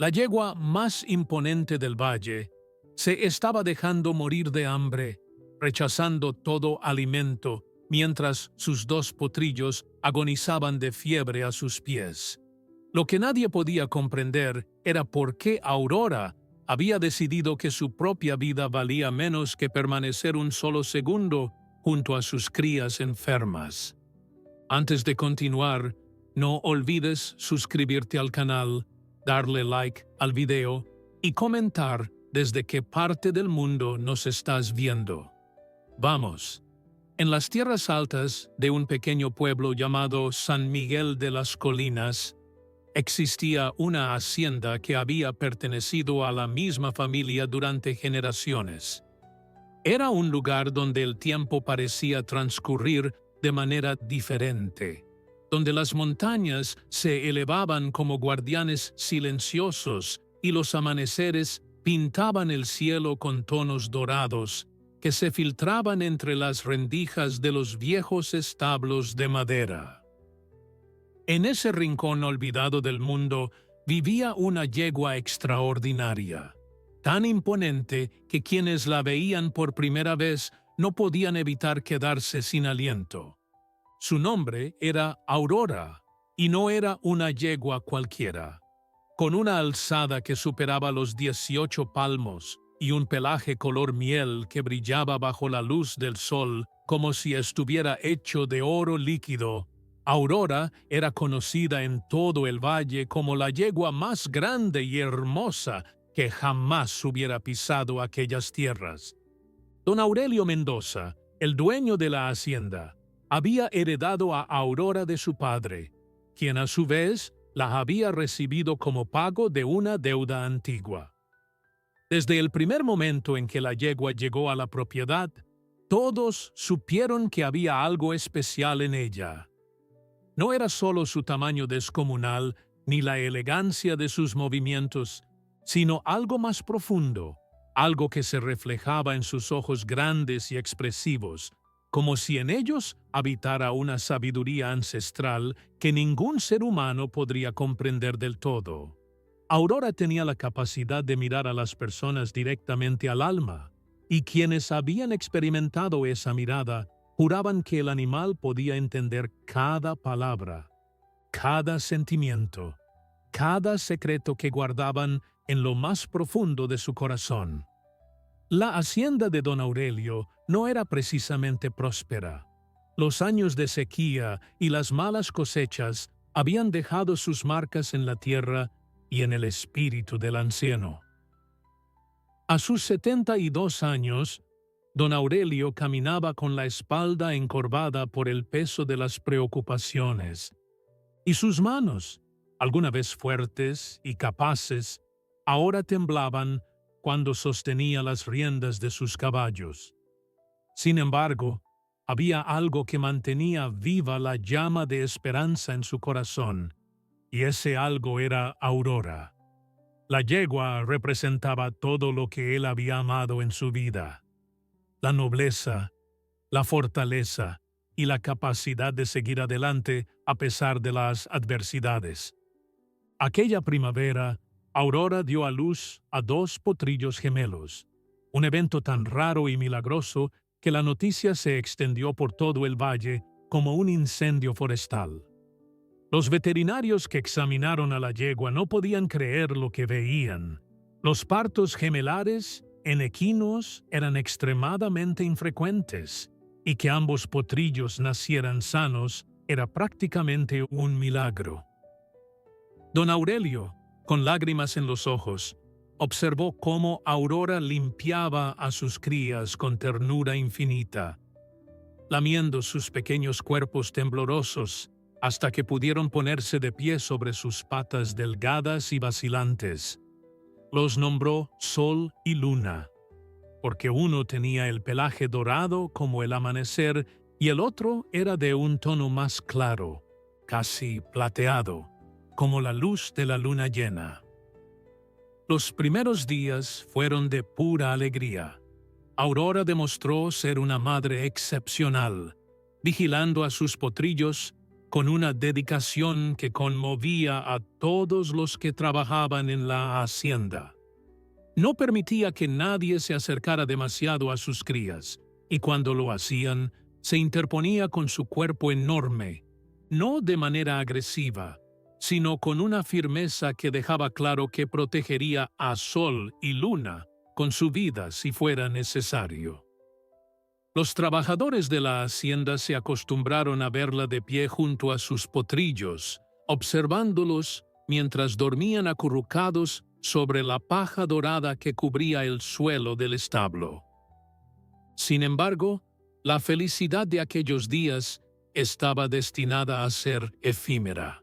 La yegua más imponente del valle se estaba dejando morir de hambre, rechazando todo alimento, mientras sus dos potrillos agonizaban de fiebre a sus pies. Lo que nadie podía comprender era por qué Aurora había decidido que su propia vida valía menos que permanecer un solo segundo junto a sus crías enfermas. Antes de continuar, no olvides suscribirte al canal, darle like al video y comentar desde qué parte del mundo nos estás viendo. Vamos. En las tierras altas de un pequeño pueblo llamado San Miguel de las Colinas, existía una hacienda que había pertenecido a la misma familia durante generaciones. Era un lugar donde el tiempo parecía transcurrir de manera diferente, donde las montañas se elevaban como guardianes silenciosos y los amaneceres pintaban el cielo con tonos dorados que se filtraban entre las rendijas de los viejos establos de madera. En ese rincón olvidado del mundo vivía una yegua extraordinaria, tan imponente que quienes la veían por primera vez no podían evitar quedarse sin aliento. Su nombre era Aurora, y no era una yegua cualquiera. Con una alzada que superaba los 18 palmos y un pelaje color miel que brillaba bajo la luz del sol como si estuviera hecho de oro líquido, Aurora era conocida en todo el valle como la yegua más grande y hermosa que jamás hubiera pisado aquellas tierras. Don Aurelio Mendoza, el dueño de la hacienda, había heredado a Aurora de su padre, quien a su vez la había recibido como pago de una deuda antigua. Desde el primer momento en que la yegua llegó a la propiedad, todos supieron que había algo especial en ella. No era solo su tamaño descomunal ni la elegancia de sus movimientos, sino algo más profundo, algo que se reflejaba en sus ojos grandes y expresivos, como si en ellos habitara una sabiduría ancestral que ningún ser humano podría comprender del todo. Aurora tenía la capacidad de mirar a las personas directamente al alma, y quienes habían experimentado esa mirada juraban que el animal podía entender cada palabra, cada sentimiento, cada secreto que guardaban en lo más profundo de su corazón. La hacienda de don Aurelio no era precisamente próspera. Los años de sequía y las malas cosechas habían dejado sus marcas en la tierra y en el espíritu del anciano. A sus 72 años, don Aurelio caminaba con la espalda encorvada por el peso de las preocupaciones, y sus manos, alguna vez fuertes y capaces, ahora temblaban cuando sostenía las riendas de sus caballos. Sin embargo, había algo que mantenía viva la llama de esperanza en su corazón, y ese algo era Aurora. La yegua representaba todo lo que él había amado en su vida: la nobleza, la fortaleza y la capacidad de seguir adelante a pesar de las adversidades. Aquella primavera, Aurora dio a luz a 2 potrillos gemelos, un evento tan raro y milagroso que la noticia se extendió por todo el valle como un incendio forestal. Los veterinarios que examinaron a la yegua no podían creer lo que veían. Los partos gemelares en equinos eran extremadamente infrecuentes, y que ambos potrillos nacieran sanos era prácticamente un milagro. Don Aurelio, con lágrimas en los ojos, observó cómo Aurora limpiaba a sus crías con ternura infinita, lamiendo sus pequeños cuerpos temblorosos hasta que pudieron ponerse de pie sobre sus patas delgadas y vacilantes. Los nombró Sol y Luna, porque uno tenía el pelaje dorado como el amanecer y el otro era de un tono más claro, casi plateado, como la luz de la luna llena. Los primeros días fueron de pura alegría. Aurora demostró ser una madre excepcional, vigilando a sus potrillos con una dedicación que conmovía a todos los que trabajaban en la hacienda. No permitía que nadie se acercara demasiado a sus crías, y cuando lo hacían, se interponía con su cuerpo enorme, no de manera agresiva, sino con una firmeza que dejaba claro que protegería a Sol y Luna con su vida si fuera necesario. Los trabajadores de la hacienda se acostumbraron a verla de pie junto a sus potrillos, observándolos mientras dormían acurrucados sobre la paja dorada que cubría el suelo del establo. Sin embargo, la felicidad de aquellos días estaba destinada a ser efímera.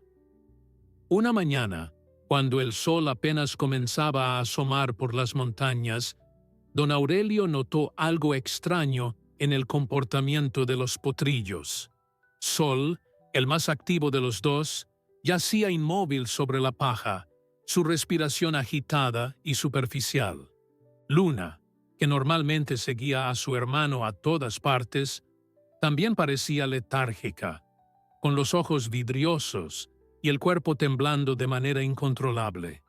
Una mañana, cuando el sol apenas comenzaba a asomar por las montañas, don Aurelio notó algo extraño en el comportamiento de los potrillos. Sol, el más activo de los dos, yacía inmóvil sobre la paja, su respiración agitada y superficial. Luna, que normalmente seguía a su hermano a todas partes, también parecía letárgica, con los ojos vidriosos y el cuerpo temblando de manera incontrolable.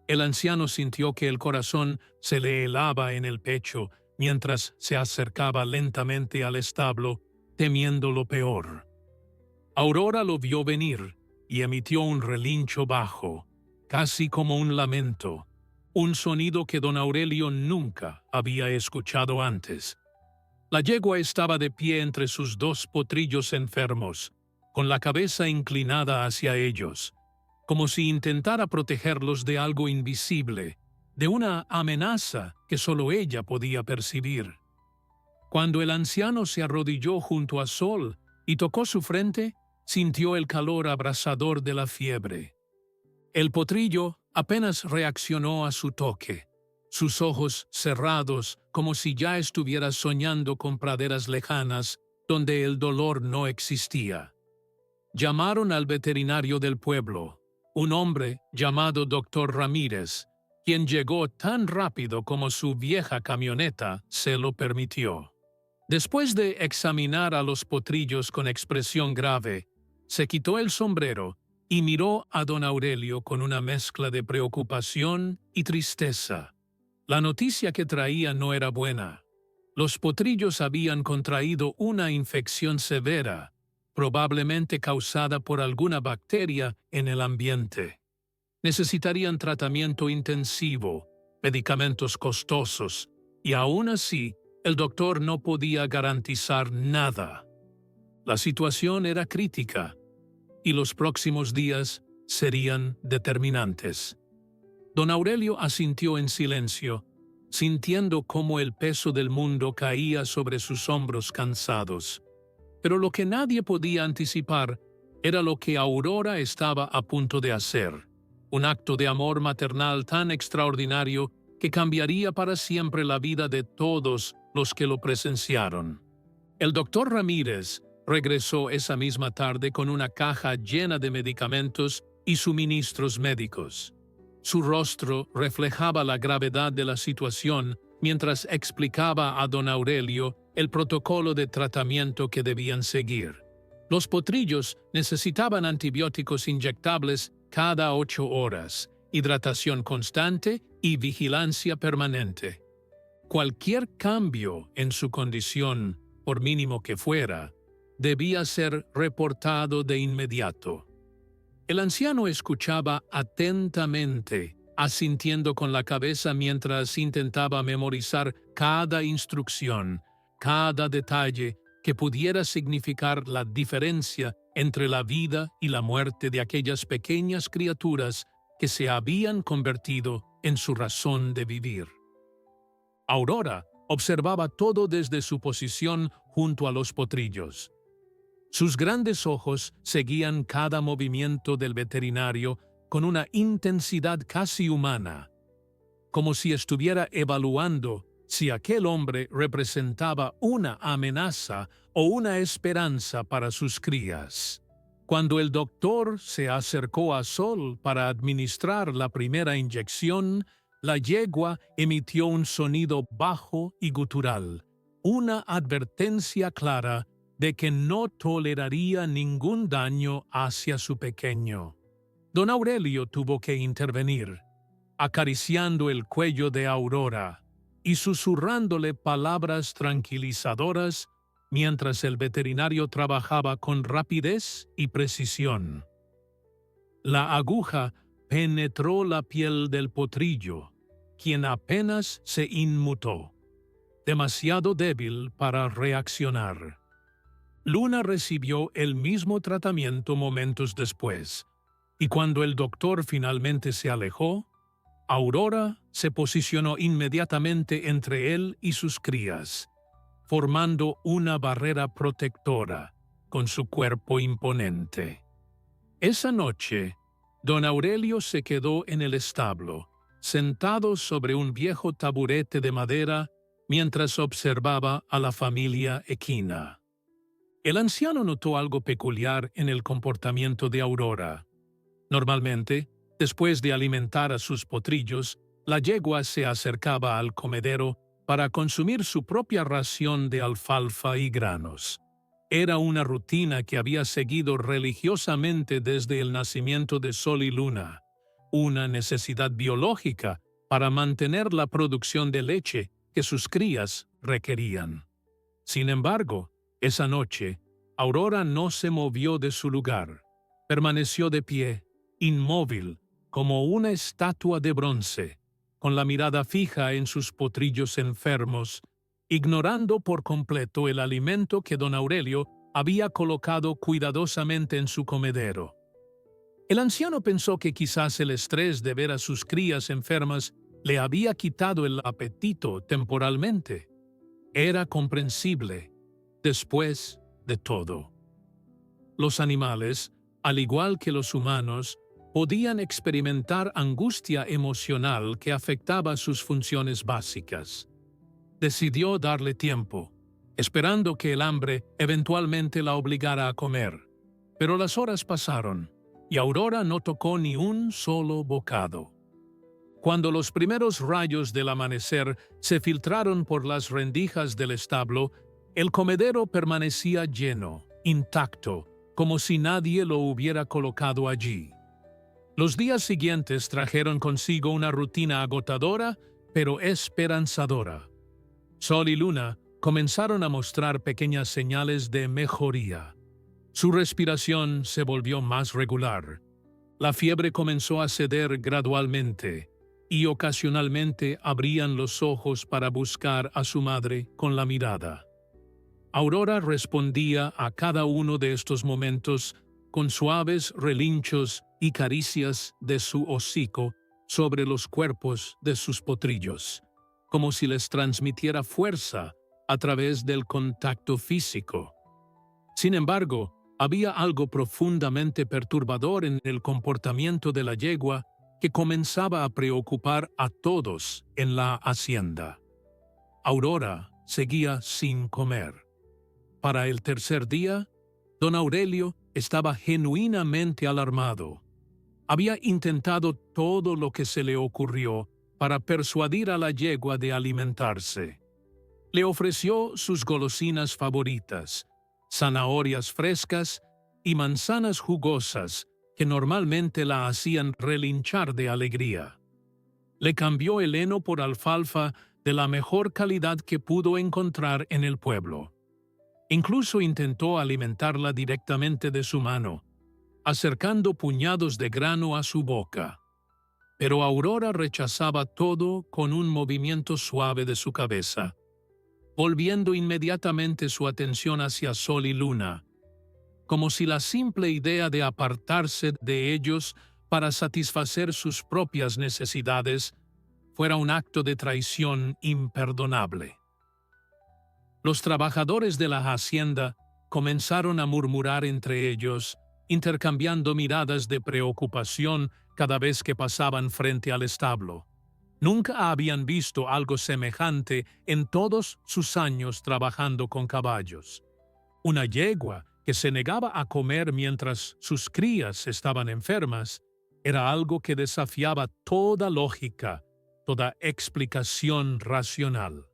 El anciano sintió que el corazón se le helaba en el pecho mientras se acercaba lentamente al establo, temiendo lo peor. Aurora lo vio venir y emitió un relincho bajo, casi como un lamento, un sonido que don Aurelio nunca había escuchado antes. La yegua estaba de pie entre sus dos potrillos enfermos, con la cabeza inclinada hacia ellos, como si intentara protegerlos de algo invisible, de una amenaza que solo ella podía percibir. Cuando el anciano se arrodilló junto a Sol y tocó su frente, sintió el calor abrasador de la fiebre. El potrillo apenas reaccionó a su toque, sus ojos cerrados como si ya estuviera soñando con praderas lejanas donde el dolor no existía. Llamaron al veterinario del pueblo, un hombre llamado Dr. Ramírez, quien llegó tan rápido como su vieja camioneta se lo permitió. Después de examinar a los potrillos con expresión grave, se quitó el sombrero y miró a don Aurelio con una mezcla de preocupación y tristeza. La noticia que traía no era buena. Los potrillos habían contraído una infección severa, probablemente causada por alguna bacteria en el ambiente. Necesitarían tratamiento intensivo, medicamentos costosos, y aún así, el doctor no podía garantizar nada. La situación era crítica, y los próximos días serían determinantes. Don Aurelio asintió en silencio, sintiendo cómo el peso del mundo caía sobre sus hombros cansados. Pero lo que nadie podía anticipar era lo que Aurora estaba a punto de hacer. Un acto de amor maternal tan extraordinario que cambiaría para siempre la vida de todos los que lo presenciaron. El doctor Ramírez regresó esa misma tarde con una caja llena de medicamentos y suministros médicos. Su rostro reflejaba la gravedad de la situación mientras explicaba a don Aurelio el protocolo de tratamiento que debían seguir. Los potrillos necesitaban antibióticos inyectables cada 8 horas, hidratación constante y vigilancia permanente. Cualquier cambio en su condición, por mínimo que fuera, debía ser reportado de inmediato. El anciano escuchaba atentamente, asintiendo con la cabeza mientras intentaba memorizar cada instrucción, cada detalle que pudiera significar la diferencia entre la vida y la muerte de aquellas pequeñas criaturas que se habían convertido en su razón de vivir. Aurora observaba todo desde su posición junto a los potrillos. Sus grandes ojos seguían cada movimiento del veterinario con una intensidad casi humana, como si estuviera evaluando si aquel hombre representaba una amenaza o una esperanza para sus crías. Cuando el doctor se acercó a Sol para administrar la primera inyección, la yegua emitió un sonido bajo y gutural, una advertencia clara de que no toleraría ningún daño hacia su pequeño. Don Aurelio tuvo que intervenir, acariciando el cuello de Aurora y susurrándole palabras tranquilizadoras mientras el veterinario trabajaba con rapidez y precisión. La aguja penetró la piel del potrillo, quien apenas se inmutó, demasiado débil para reaccionar. Luna recibió el mismo tratamiento momentos después, y cuando el doctor finalmente se alejó, Aurora se posicionó inmediatamente entre él y sus crías, formando una barrera protectora con su cuerpo imponente. Esa noche, don Aurelio se quedó en el establo, sentado sobre un viejo taburete de madera mientras observaba a la familia equina. El anciano notó algo peculiar en el comportamiento de Aurora. Normalmente, después de alimentar a sus potrillos, la yegua se acercaba al comedero para consumir su propia ración de alfalfa y granos. Era una rutina que había seguido religiosamente desde el nacimiento de Sol y Luna, una necesidad biológica para mantener la producción de leche que sus crías requerían. Sin embargo, esa noche, Aurora no se movió de su lugar. Permaneció de pie, inmóvil, como una estatua de bronce, con la mirada fija en sus potrillos enfermos, ignorando por completo el alimento que don Aurelio había colocado cuidadosamente en su comedero. El anciano pensó que quizás el estrés de ver a sus crías enfermas le había quitado el apetito temporalmente. Era comprensible, después de todo. Los animales, al igual que los humanos, podían experimentar angustia emocional que afectaba sus funciones básicas. Decidió darle tiempo, esperando que el hambre eventualmente la obligara a comer. Pero las horas pasaron, y Aurora no tocó ni un solo bocado. Cuando los primeros rayos del amanecer se filtraron por las rendijas del establo, el comedero permanecía lleno, intacto, como si nadie lo hubiera colocado allí. Los días siguientes trajeron consigo una rutina agotadora, pero esperanzadora. Sol y Luna comenzaron a mostrar pequeñas señales de mejoría. Su respiración se volvió más regular. La fiebre comenzó a ceder gradualmente, y ocasionalmente abrían los ojos para buscar a su madre con la mirada. Aurora respondía a cada uno de estos momentos con suaves relinchos y caricias de su hocico sobre los cuerpos de sus potrillos, como si les transmitiera fuerza a través del contacto físico. Sin embargo, había algo profundamente perturbador en el comportamiento de la yegua que comenzaba a preocupar a todos en la hacienda. Aurora seguía sin comer. Para el tercer día, don Aurelio estaba genuinamente alarmado. Había intentado todo lo que se le ocurrió para persuadir a la yegua de alimentarse. Le ofreció sus golosinas favoritas, zanahorias frescas y manzanas jugosas que normalmente la hacían relinchar de alegría. Le cambió el heno por alfalfa de la mejor calidad que pudo encontrar en el pueblo. Incluso intentó alimentarla directamente de su mano, acercando puñados de grano a su boca. Pero Aurora rechazaba todo con un movimiento suave de su cabeza, volviendo inmediatamente su atención hacia Sol y Luna, como si la simple idea de apartarse de ellos para satisfacer sus propias necesidades fuera un acto de traición imperdonable. Los trabajadores de la hacienda comenzaron a murmurar entre ellos, intercambiando miradas de preocupación cada vez que pasaban frente al establo. Nunca habían visto algo semejante en todos sus años trabajando con caballos. Una yegua que se negaba a comer mientras sus crías estaban enfermas era algo que desafiaba toda lógica, toda explicación racional.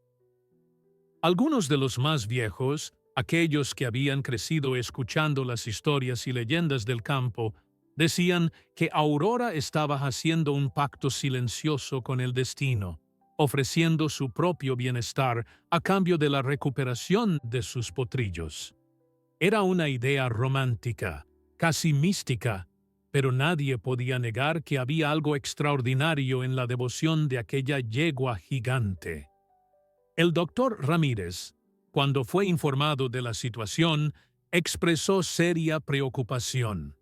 Algunos de los más viejos Aquellos que habían crecido escuchando las historias y leyendas del campo decían que Aurora estaba haciendo un pacto silencioso con el destino, ofreciendo su propio bienestar a cambio de la recuperación de sus potrillos. Era una idea romántica, casi mística, pero nadie podía negar que había algo extraordinario en la devoción de aquella yegua gigante. El doctor Ramírez, cuando fue informado de la situación, expresó seria preocupación.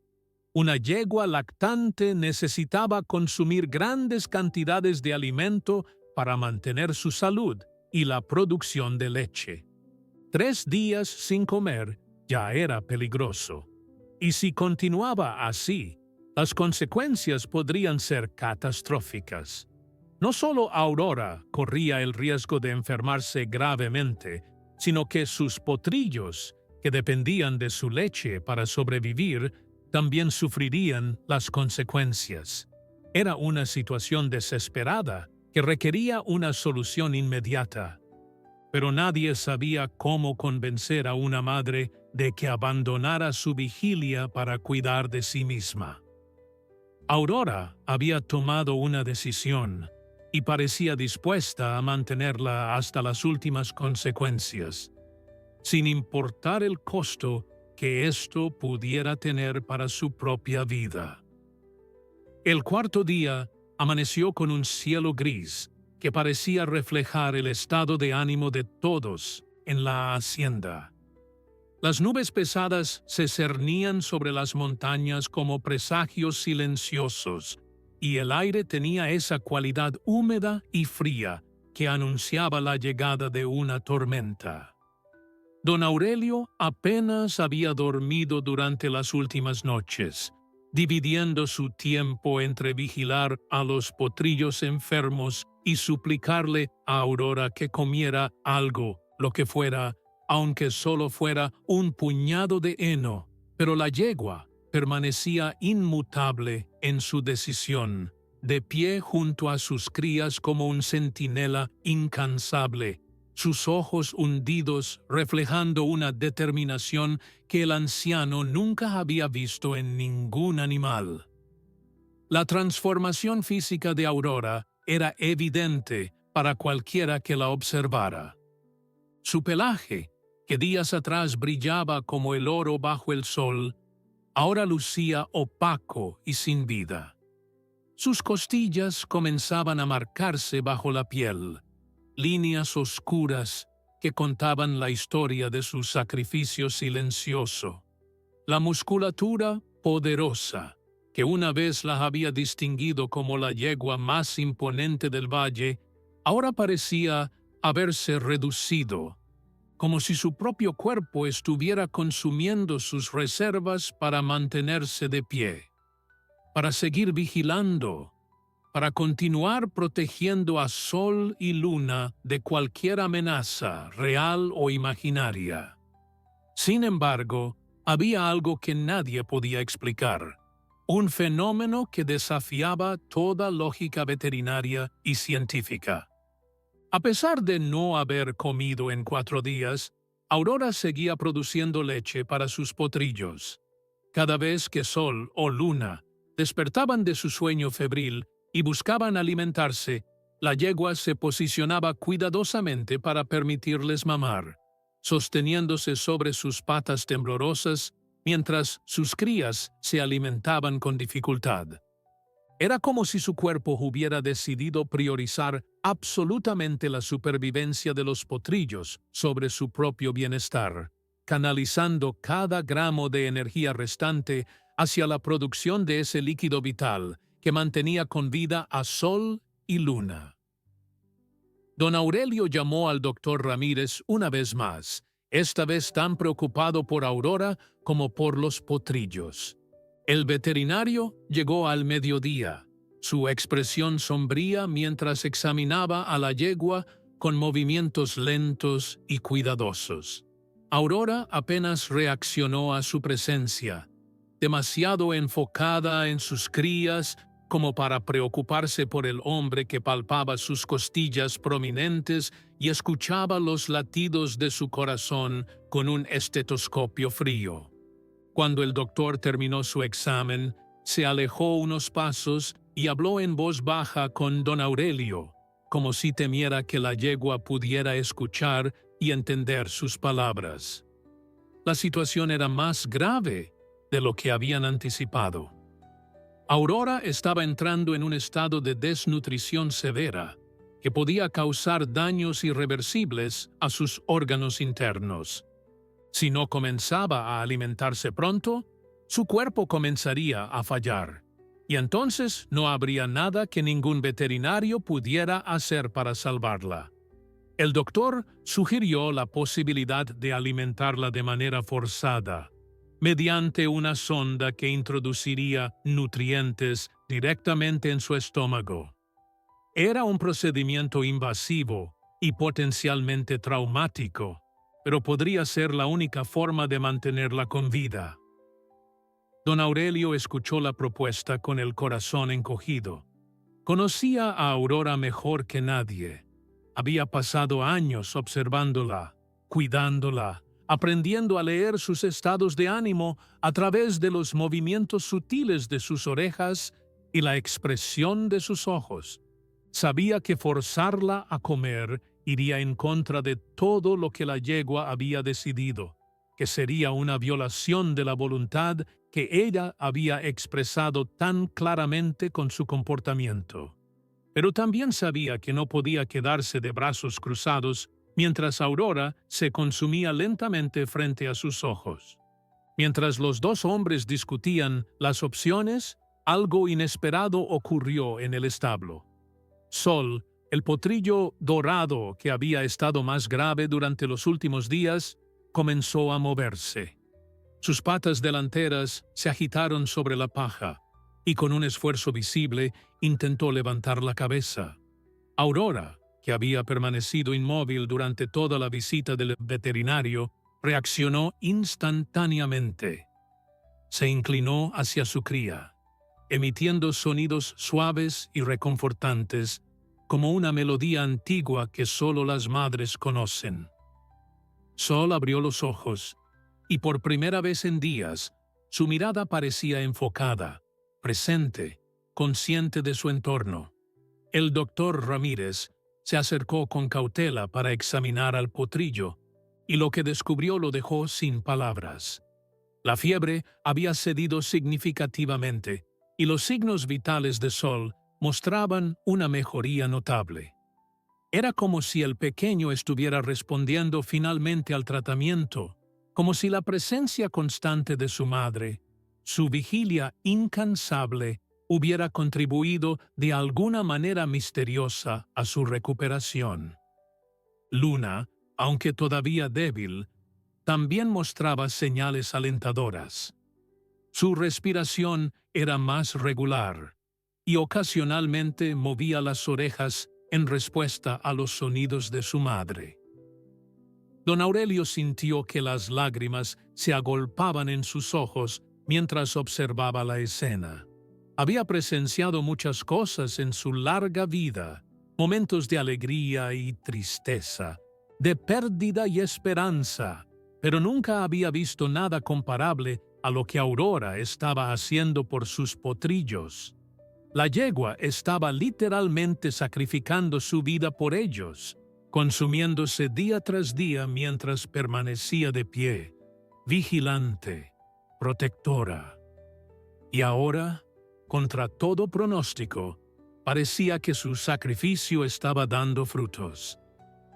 Una yegua lactante necesitaba consumir grandes cantidades de alimento para mantener su salud y la producción de leche. 3 días sin comer ya era peligroso. Y si continuaba así, las consecuencias podrían ser catastróficas. No solo Aurora corría el riesgo de enfermarse gravemente, sino que sus potrillos, que dependían de su leche para sobrevivir, también sufrirían las consecuencias. Era una situación desesperada que requería una solución inmediata. Pero nadie sabía cómo convencer a una madre de que abandonara su vigilia para cuidar de sí misma. Aurora había tomado una decisión y parecía dispuesta a mantenerla hasta las últimas consecuencias, sin importar el costo que esto pudiera tener para su propia vida. El 4.º día amaneció con un cielo gris que parecía reflejar el estado de ánimo de todos en la hacienda. Las nubes pesadas se cernían sobre las montañas como presagios silenciosos, y el aire tenía esa cualidad húmeda y fría que anunciaba la llegada de una tormenta. Don Aurelio apenas había dormido durante las últimas noches, dividiendo su tiempo entre vigilar a los potrillos enfermos y suplicarle a Aurora que comiera algo, lo que fuera, aunque solo fuera un puñado de heno, pero la yegua permanecía inmutable en su decisión, de pie junto a sus crías como un centinela incansable, sus ojos hundidos reflejando una determinación que el anciano nunca había visto en ningún animal. La transformación física de Aurora era evidente para cualquiera que la observara. Su pelaje, que días atrás brillaba como el oro bajo el sol, ahora lucía opaco y sin vida. Sus costillas comenzaban a marcarse bajo la piel, líneas oscuras que contaban la historia de su sacrificio silencioso. La musculatura poderosa, que una vez la había distinguido como la yegua más imponente del valle, ahora parecía haberse reducido, como si su propio cuerpo estuviera consumiendo sus reservas para mantenerse de pie, para seguir vigilando, para continuar protegiendo a sol y luna de cualquier amenaza, real o imaginaria. Sin embargo, había algo que nadie podía explicar, un fenómeno que desafiaba toda lógica veterinaria y científica. A pesar de no haber comido en 4 días, Aurora seguía produciendo leche para sus potrillos. Cada vez que Sol o Luna despertaban de su sueño febril y buscaban alimentarse, la yegua se posicionaba cuidadosamente para permitirles mamar, sosteniéndose sobre sus patas temblorosas mientras sus crías se alimentaban con dificultad. Era como si su cuerpo hubiera decidido priorizar absolutamente la supervivencia de los potrillos sobre su propio bienestar, canalizando cada gramo de energía restante hacia la producción de ese líquido vital que mantenía con vida a Sol y Luna. Don Aurelio llamó al doctor Ramírez una vez más, esta vez tan preocupado por Aurora como por los potrillos. El veterinario llegó al mediodía, su expresión sombría mientras examinaba a la yegua con movimientos lentos y cuidadosos. Aurora apenas reaccionó a su presencia, demasiado enfocada en sus crías como para preocuparse por el hombre que palpaba sus costillas prominentes y escuchaba los latidos de su corazón con un estetoscopio frío. Cuando el doctor terminó su examen, se alejó unos pasos y habló en voz baja con don Aurelio, como si temiera que la yegua pudiera escuchar y entender sus palabras. La situación era más grave de lo que habían anticipado. Aurora estaba entrando en un estado de desnutrición severa que podía causar daños irreversibles a sus órganos internos. Si no comenzaba a alimentarse pronto, su cuerpo comenzaría a fallar, y entonces no habría nada que ningún veterinario pudiera hacer para salvarla. El doctor sugirió la posibilidad de alimentarla de manera forzada, mediante una sonda que introduciría nutrientes directamente en su estómago. Era un procedimiento invasivo y potencialmente traumático, pero podría ser la única forma de mantenerla con vida. Don Aurelio escuchó la propuesta con el corazón encogido. Conocía a Aurora mejor que nadie. Había pasado años observándola, cuidándola, aprendiendo a leer sus estados de ánimo a través de los movimientos sutiles de sus orejas y la expresión de sus ojos. Sabía que forzarla a comer iría en contra de todo lo que la yegua había decidido, que sería una violación de la voluntad que ella había expresado tan claramente con su comportamiento. Pero también sabía que no podía quedarse de brazos cruzados mientras Aurora se consumía lentamente frente a sus ojos. Mientras los dos hombres discutían las opciones, algo inesperado ocurrió en el establo. Sol, el potrillo dorado que había estado más grave durante los últimos días, comenzó a moverse. Sus patas delanteras se agitaron sobre la paja y con un esfuerzo visible intentó levantar la cabeza. Aurora, que había permanecido inmóvil durante toda la visita del veterinario, reaccionó instantáneamente. Se inclinó hacia su cría, emitiendo sonidos suaves y reconfortantes, como una melodía antigua que solo las madres conocen. Sol abrió los ojos, y por primera vez en días, su mirada parecía enfocada, presente, consciente de su entorno. El doctor Ramírez se acercó con cautela para examinar al potrillo, y lo que descubrió lo dejó sin palabras. La fiebre había cedido significativamente, y los signos vitales de Sol mostraban una mejoría notable. Era como si el pequeño estuviera respondiendo finalmente al tratamiento, como si la presencia constante de su madre, su vigilia incansable, hubiera contribuido de alguna manera misteriosa a su recuperación. Luna, aunque todavía débil, también mostraba señales alentadoras. Su respiración era más regular y ocasionalmente movía las orejas en respuesta a los sonidos de su madre. Don Aurelio sintió que las lágrimas se agolpaban en sus ojos mientras observaba la escena. Había presenciado muchas cosas en su larga vida, momentos de alegría y tristeza, de pérdida y esperanza, pero nunca había visto nada comparable a lo que Aurora estaba haciendo por sus potrillos. La yegua estaba literalmente sacrificando su vida por ellos, consumiéndose día tras día mientras permanecía de pie, vigilante, protectora. Y ahora, contra todo pronóstico, parecía que su sacrificio estaba dando frutos.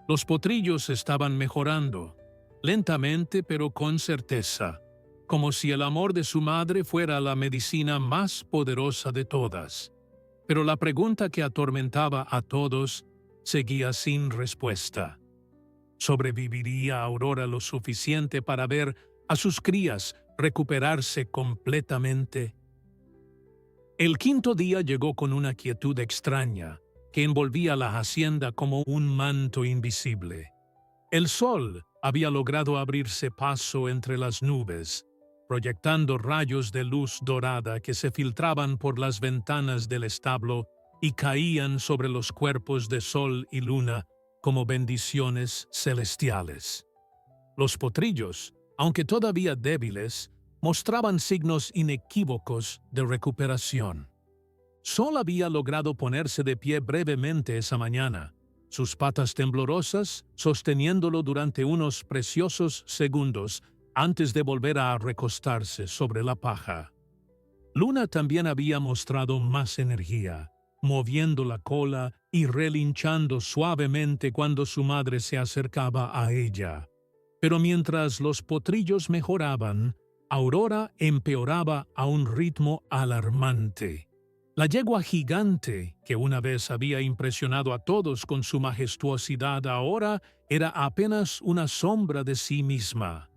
Los potrillos estaban mejorando, lentamente pero con certeza, como si el amor de su madre fuera la medicina más poderosa de todas. Pero la pregunta que atormentaba a todos seguía sin respuesta. ¿Sobreviviría Aurora lo suficiente para ver a sus crías recuperarse completamente? El quinto día llegó con una quietud extraña que envolvía la hacienda como un manto invisible. El sol había logrado abrirse paso entre las nubes, proyectando rayos de luz dorada que se filtraban por las ventanas del establo y caían sobre los cuerpos de sol y luna como bendiciones celestiales. Los potrillos, aunque todavía débiles, mostraban signos inequívocos de recuperación. Sol había logrado ponerse de pie brevemente esa mañana, sus patas temblorosas sosteniéndolo durante unos preciosos segundos antes de volver a recostarse sobre la paja. Luna también había mostrado más energía, moviendo la cola y relinchando suavemente cuando su madre se acercaba a ella. Pero mientras los potrillos mejoraban, Aurora empeoraba a un ritmo alarmante. La yegua gigante, que una vez había impresionado a todos con su majestuosidad, ahora era apenas una sombra de sí misma.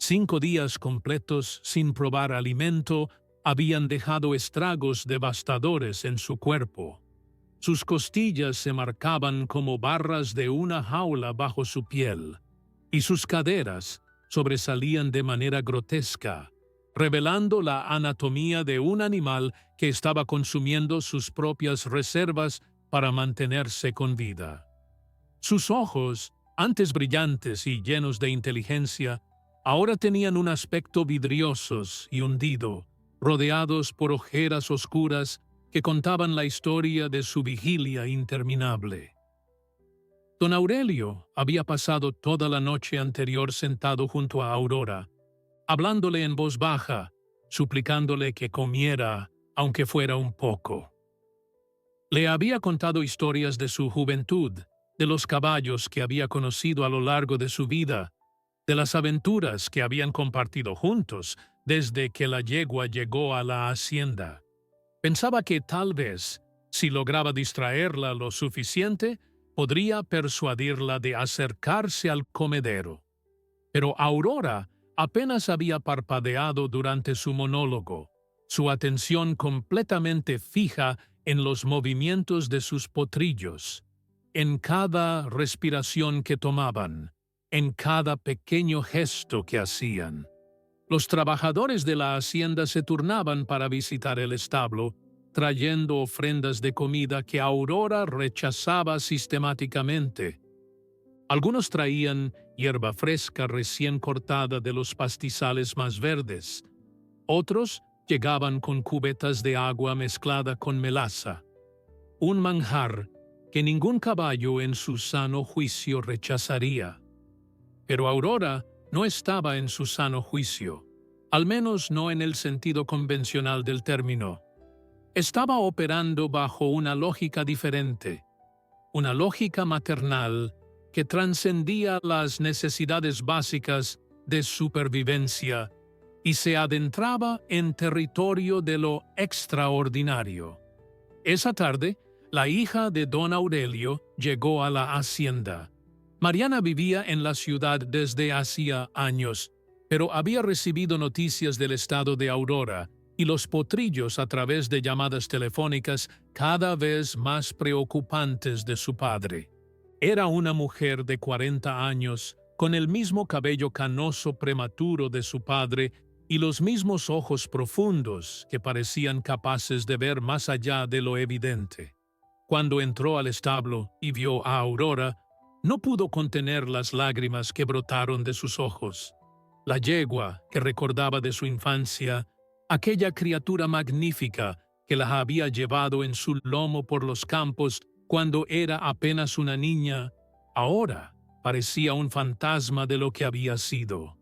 5 días completos sin probar alimento habían dejado estragos devastadores en su cuerpo. Sus costillas se marcaban como barras de una jaula bajo su piel, y sus caderas sobresalían de manera grotesca, revelando la anatomía de un animal que estaba consumiendo sus propias reservas para mantenerse con vida. Sus ojos, antes brillantes y llenos de inteligencia, ahora tenían un aspecto vidriosos y hundido, rodeados por ojeras oscuras que contaban la historia de su vigilia interminable. Don Aurelio había pasado toda la noche anterior sentado junto a Aurora, hablándole en voz baja, suplicándole que comiera, aunque fuera un poco. Le había contado historias de su juventud, de los caballos que había conocido a lo largo de su vida, de las aventuras que habían compartido juntos desde que la yegua llegó a la hacienda. Pensaba que tal vez, si lograba distraerla lo suficiente, podría persuadirla de acercarse al comedero. Pero Aurora apenas había parpadeado durante su monólogo, su atención completamente fija en los movimientos de sus potrillos, en cada respiración que tomaban, en cada pequeño gesto que hacían. Los trabajadores de la hacienda se turnaban para visitar el establo, trayendo ofrendas de comida que Aurora rechazaba sistemáticamente. Algunos traían hierba fresca recién cortada de los pastizales más verdes. Otros llegaban con cubetas de agua mezclada con melaza, un manjar que ningún caballo en su sano juicio rechazaría. Pero Aurora no estaba en su sano juicio, al menos no en el sentido convencional del término. Estaba operando bajo una lógica diferente, una lógica maternal que trascendía las necesidades básicas de supervivencia y se adentraba en territorio de lo extraordinario. Esa tarde, la hija de don Aurelio llegó a la hacienda. Mariana vivía en la ciudad desde hacía años, pero había recibido noticias del estado de Aurora y los potrillos a través de llamadas telefónicas cada vez más preocupantes de su padre. Era una mujer de 40 años, con el mismo cabello canoso prematuro de su padre y los mismos ojos profundos que parecían capaces de ver más allá de lo evidente. Cuando entró al establo y vio a Aurora, no pudo contener las lágrimas que brotaron de sus ojos. La yegua que recordaba de su infancia, aquella criatura magnífica que la había llevado en su lomo por los campos cuando era apenas una niña, ahora parecía un fantasma de lo que había sido.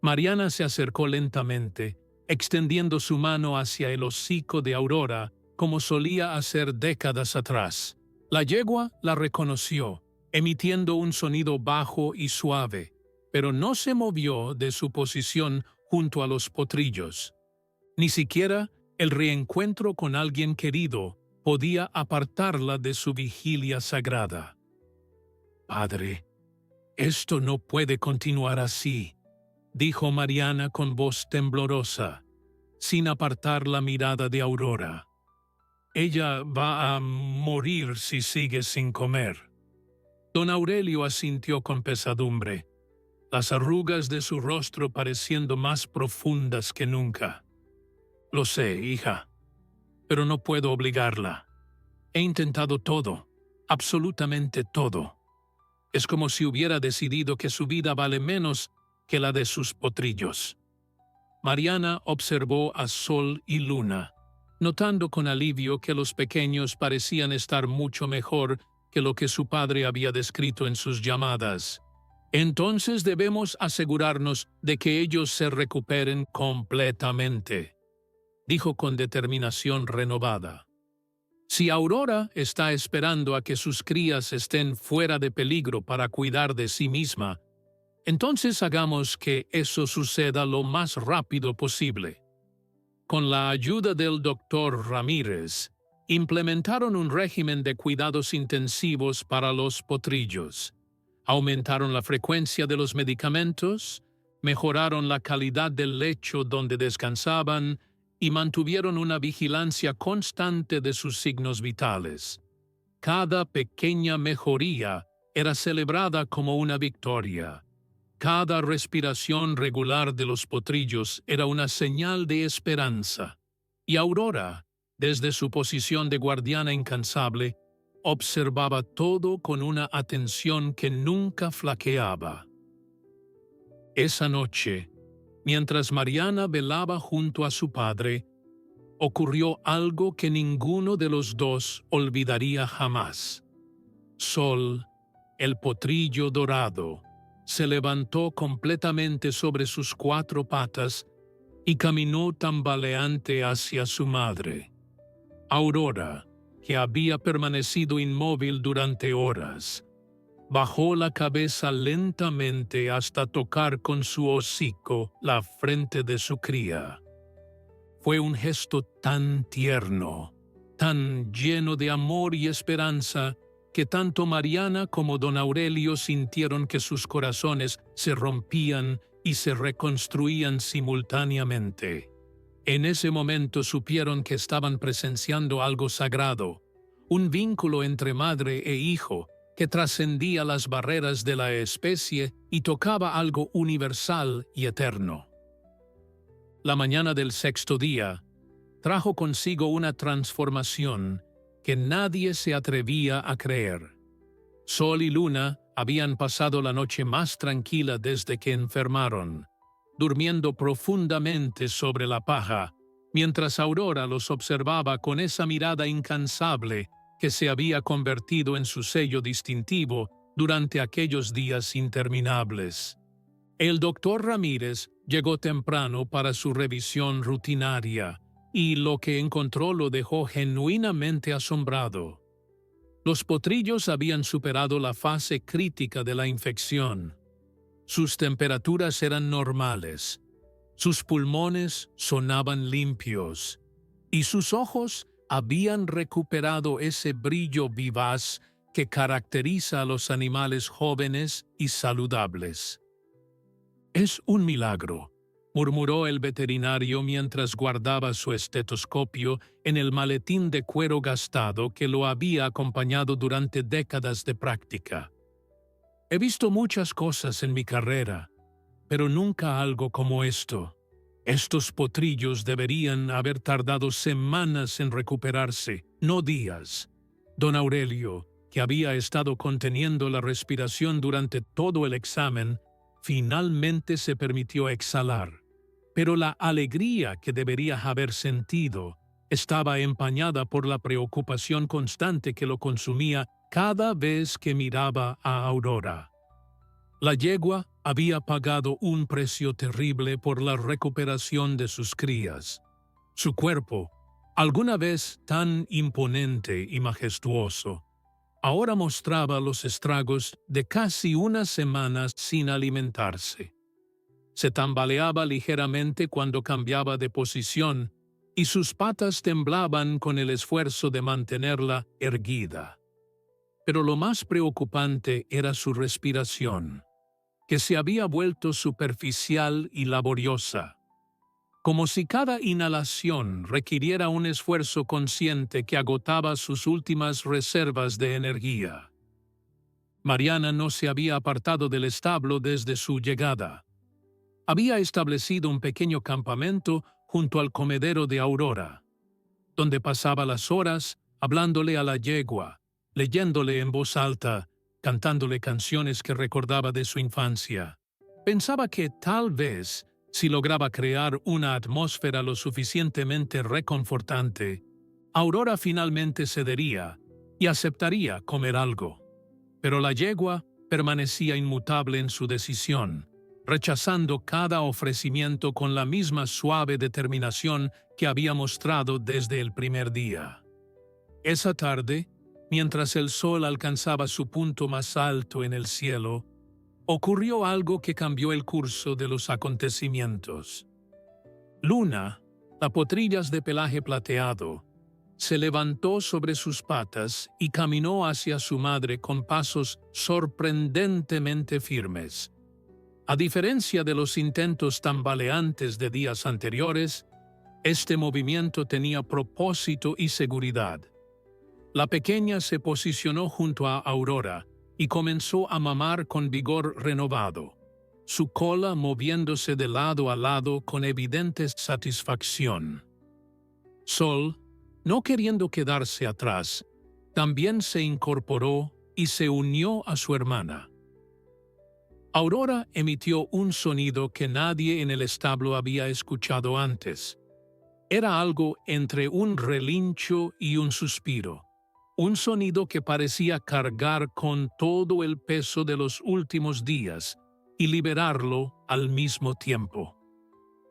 Mariana se acercó lentamente, extendiendo su mano hacia el hocico de Aurora, como solía hacer décadas atrás. La yegua la reconoció, emitiendo un sonido bajo y suave, pero no se movió de su posición junto a los potrillos. Ni siquiera el reencuentro con alguien querido podía apartarla de su vigilia sagrada. «Padre, esto no puede continuar así», dijo Mariana con voz temblorosa, sin apartar la mirada de Aurora. «Ella va a morir si sigue sin comer». Don Aurelio asintió con pesadumbre. las arrugas de su rostro pareciendo más profundas que nunca. Lo sé, hija, pero no puedo obligarla. He intentado todo, absolutamente todo. Es como si hubiera decidido que su vida vale menos que la de sus potrillos. Mariana observó a Sol y Luna, notando con alivio que los pequeños parecían estar mucho mejor que lo que su padre había descrito en sus llamadas. Entonces debemos asegurarnos de que ellos se recuperen completamente, dijo con determinación renovada. Si Aurora está esperando a que sus crías estén fuera de peligro para cuidar de sí misma, entonces hagamos que eso suceda lo más rápido posible. Con la ayuda del doctor Ramírez, implementaron un régimen de cuidados intensivos para los potrillos. Aumentaron la frecuencia de los medicamentos, mejoraron la calidad del lecho donde descansaban y mantuvieron una vigilancia constante de sus signos vitales. Cada pequeña mejoría era celebrada como una victoria. Cada respiración regular de los potrillos era una señal de esperanza. Y Aurora, desde su posición de guardiana incansable, observaba todo con una atención que nunca flaqueaba. Esa noche, mientras Mariana velaba junto a su padre, ocurrió algo que ninguno de los dos olvidaría jamás. Sol, el potrillo dorado, se levantó completamente sobre sus 4 patas y caminó tambaleante hacia su madre. Aurora, que había permanecido inmóvil durante horas, bajó la cabeza lentamente hasta tocar con su hocico la frente de su cría. Fue un gesto tan tierno, tan lleno de amor y esperanza, que tanto Mariana como don Aurelio sintieron que sus corazones se rompían y se reconstruían simultáneamente. En ese momento supieron que estaban presenciando algo sagrado, un vínculo entre madre e hijo que trascendía las barreras de la especie y tocaba algo universal y eterno. La mañana del 6º día trajo consigo una transformación que nadie se atrevía a creer. Sol y Luna habían pasado la noche más tranquila desde que enfermaron, durmiendo profundamente sobre la paja, mientras Aurora los observaba con esa mirada incansable que se había convertido en su sello distintivo durante aquellos días interminables. El doctor Ramírez llegó temprano para su revisión rutinaria, y lo que encontró lo dejó genuinamente asombrado. Los potrillos habían superado la fase crítica de la infección. Sus temperaturas eran normales, sus pulmones sonaban limpios, y sus ojos habían recuperado ese brillo vivaz que caracteriza a los animales jóvenes y saludables. «Es un milagro», murmuró el veterinario mientras guardaba su estetoscopio en el maletín de cuero gastado que lo había acompañado durante décadas de práctica. «He visto muchas cosas en mi carrera, pero nunca algo como esto. Estos potrillos deberían haber tardado semanas en recuperarse, no días». Don Aurelio, que había estado conteniendo la respiración durante todo el examen, finalmente se permitió exhalar. Pero la alegría que debería haber sentido estaba empañada por la preocupación constante que lo consumía cada vez que miraba a Aurora. La yegua había pagado un precio terrible por la recuperación de sus crías. Su cuerpo, alguna vez tan imponente y majestuoso, ahora mostraba los estragos de casi una semana sin alimentarse. Se tambaleaba ligeramente cuando cambiaba de posición y sus patas temblaban con el esfuerzo de mantenerla erguida. Pero lo más preocupante era su respiración, que se había vuelto superficial y laboriosa, como si cada inhalación requiriera un esfuerzo consciente que agotaba sus últimas reservas de energía. Mariana no se había apartado del establo desde su llegada. Había establecido un pequeño campamento junto al comedero de Aurora, donde pasaba las horas hablándole a la yegua, leyéndole en voz alta, cantándole canciones que recordaba de su infancia. Pensaba que tal vez, si lograba crear una atmósfera lo suficientemente reconfortante, Aurora finalmente cedería y aceptaría comer algo. Pero la yegua permanecía inmutable en su decisión, rechazando cada ofrecimiento con la misma suave determinación que había mostrado desde el primer día. Esa tarde, mientras el sol alcanzaba su punto más alto en el cielo, ocurrió algo que cambió el curso de los acontecimientos. Luna, la potrillas de pelaje plateado, se levantó sobre sus patas y caminó hacia su madre con pasos sorprendentemente firmes. A diferencia de los intentos tambaleantes de días anteriores, este movimiento tenía propósito y seguridad. La pequeña se posicionó junto a Aurora y comenzó a mamar con vigor renovado, su cola moviéndose de lado a lado con evidente satisfacción. Sol, no queriendo quedarse atrás, también se incorporó y se unió a su hermana. Aurora emitió un sonido que nadie en el establo había escuchado antes. Era algo entre un relincho y un suspiro, un sonido que parecía cargar con todo el peso de los últimos días y liberarlo al mismo tiempo.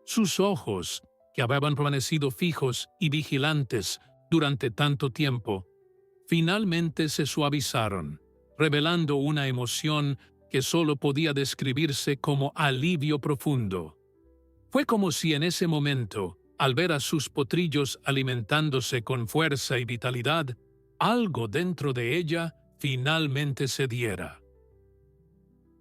Sus ojos, que habían permanecido fijos y vigilantes durante tanto tiempo, finalmente se suavizaron, revelando una emoción que solo podía describirse como alivio profundo. Fue como si en ese momento, al ver a sus potrillos alimentándose con fuerza y vitalidad, algo dentro de ella finalmente cediera.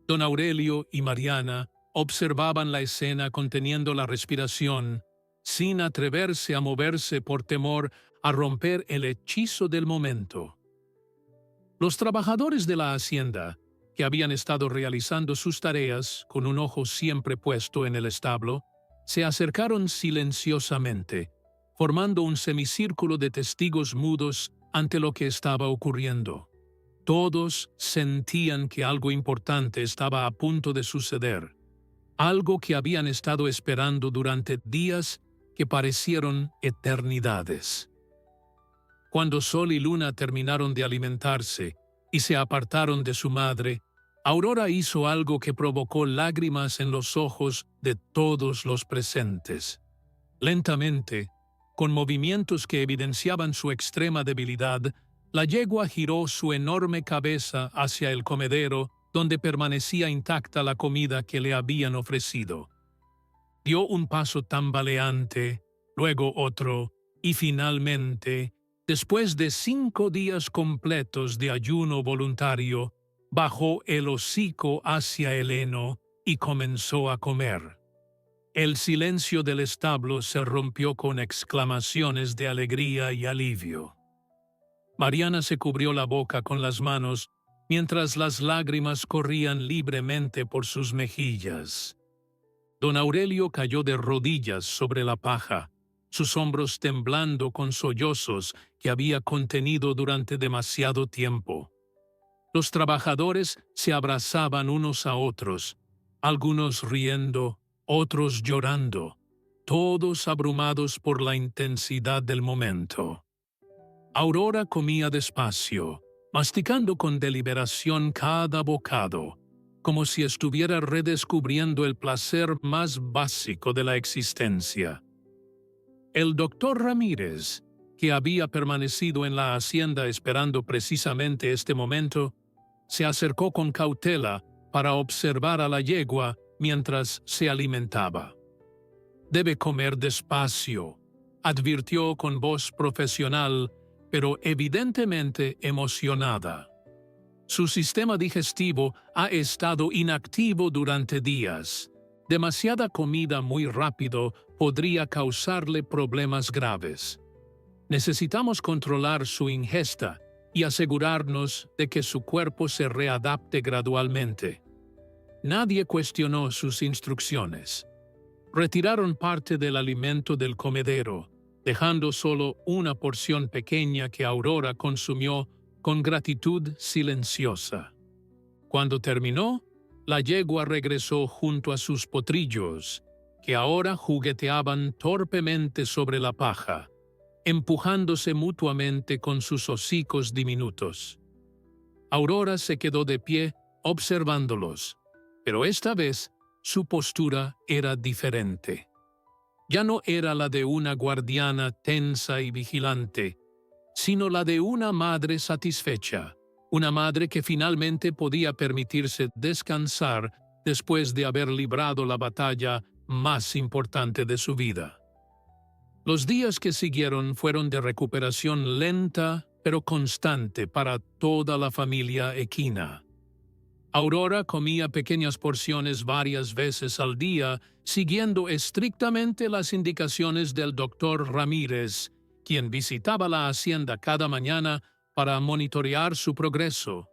Don Aurelio y Mariana observaban la escena conteniendo la respiración, sin atreverse a moverse por temor a romper el hechizo del momento. Los trabajadores de la hacienda, que habían estado realizando sus tareas con un ojo siempre puesto en el establo, se acercaron silenciosamente, formando un semicírculo de testigos mudos ante lo que estaba ocurriendo. Todos sentían que algo importante estaba a punto de suceder, algo que habían estado esperando durante días que parecieron eternidades. Cuando Sol y Luna terminaron de alimentarse y se apartaron de su madre, Aurora hizo algo que provocó lágrimas en los ojos de todos los presentes. Lentamente, con movimientos que evidenciaban su extrema debilidad, la yegua giró su enorme cabeza hacia el comedero donde permanecía intacta la comida que le habían ofrecido. Dio un paso tambaleante, luego otro, y finalmente, después de 5 días completos de ayuno voluntario, bajó el hocico hacia el heno y comenzó a comer. El silencio del establo se rompió con exclamaciones de alegría y alivio. Mariana se cubrió la boca con las manos mientras las lágrimas corrían libremente por sus mejillas. Don Aurelio cayó de rodillas sobre la paja, sus hombros temblando con sollozos que había contenido durante demasiado tiempo. Los trabajadores se abrazaban unos a otros, algunos riendo, otros llorando, todos abrumados por la intensidad del momento. Aurora comía despacio, masticando con deliberación cada bocado, como si estuviera redescubriendo el placer más básico de la existencia. El doctor Ramírez, que había permanecido en la hacienda esperando precisamente este momento, se acercó con cautela para observar a la yegua mientras se alimentaba. «Debe comer despacio», advirtió con voz profesional, pero evidentemente emocionada. Su sistema digestivo ha estado inactivo durante días. Demasiada comida muy rápido podría causarle problemas graves. Necesitamos controlar su ingesta y asegurarnos de que su cuerpo se readapte gradualmente. Nadie cuestionó sus instrucciones. Retiraron parte del alimento del comedero, dejando solo una porción pequeña que Aurora consumió con gratitud silenciosa. Cuando terminó, la yegua regresó junto a sus potrillos, que ahora jugueteaban torpemente sobre la paja, empujándose mutuamente con sus hocicos diminutos. Aurora se quedó de pie observándolos, pero esta vez su postura era diferente. Ya no era la de una guardiana tensa y vigilante, sino la de una madre satisfecha, una madre que finalmente podía permitirse descansar después de haber librado la batalla más importante de su vida. Los días que siguieron fueron de recuperación lenta pero constante para toda la familia equina. Aurora comía pequeñas porciones varias veces al día, siguiendo estrictamente las indicaciones del doctor Ramírez, quien visitaba la hacienda cada mañana para monitorear su progreso.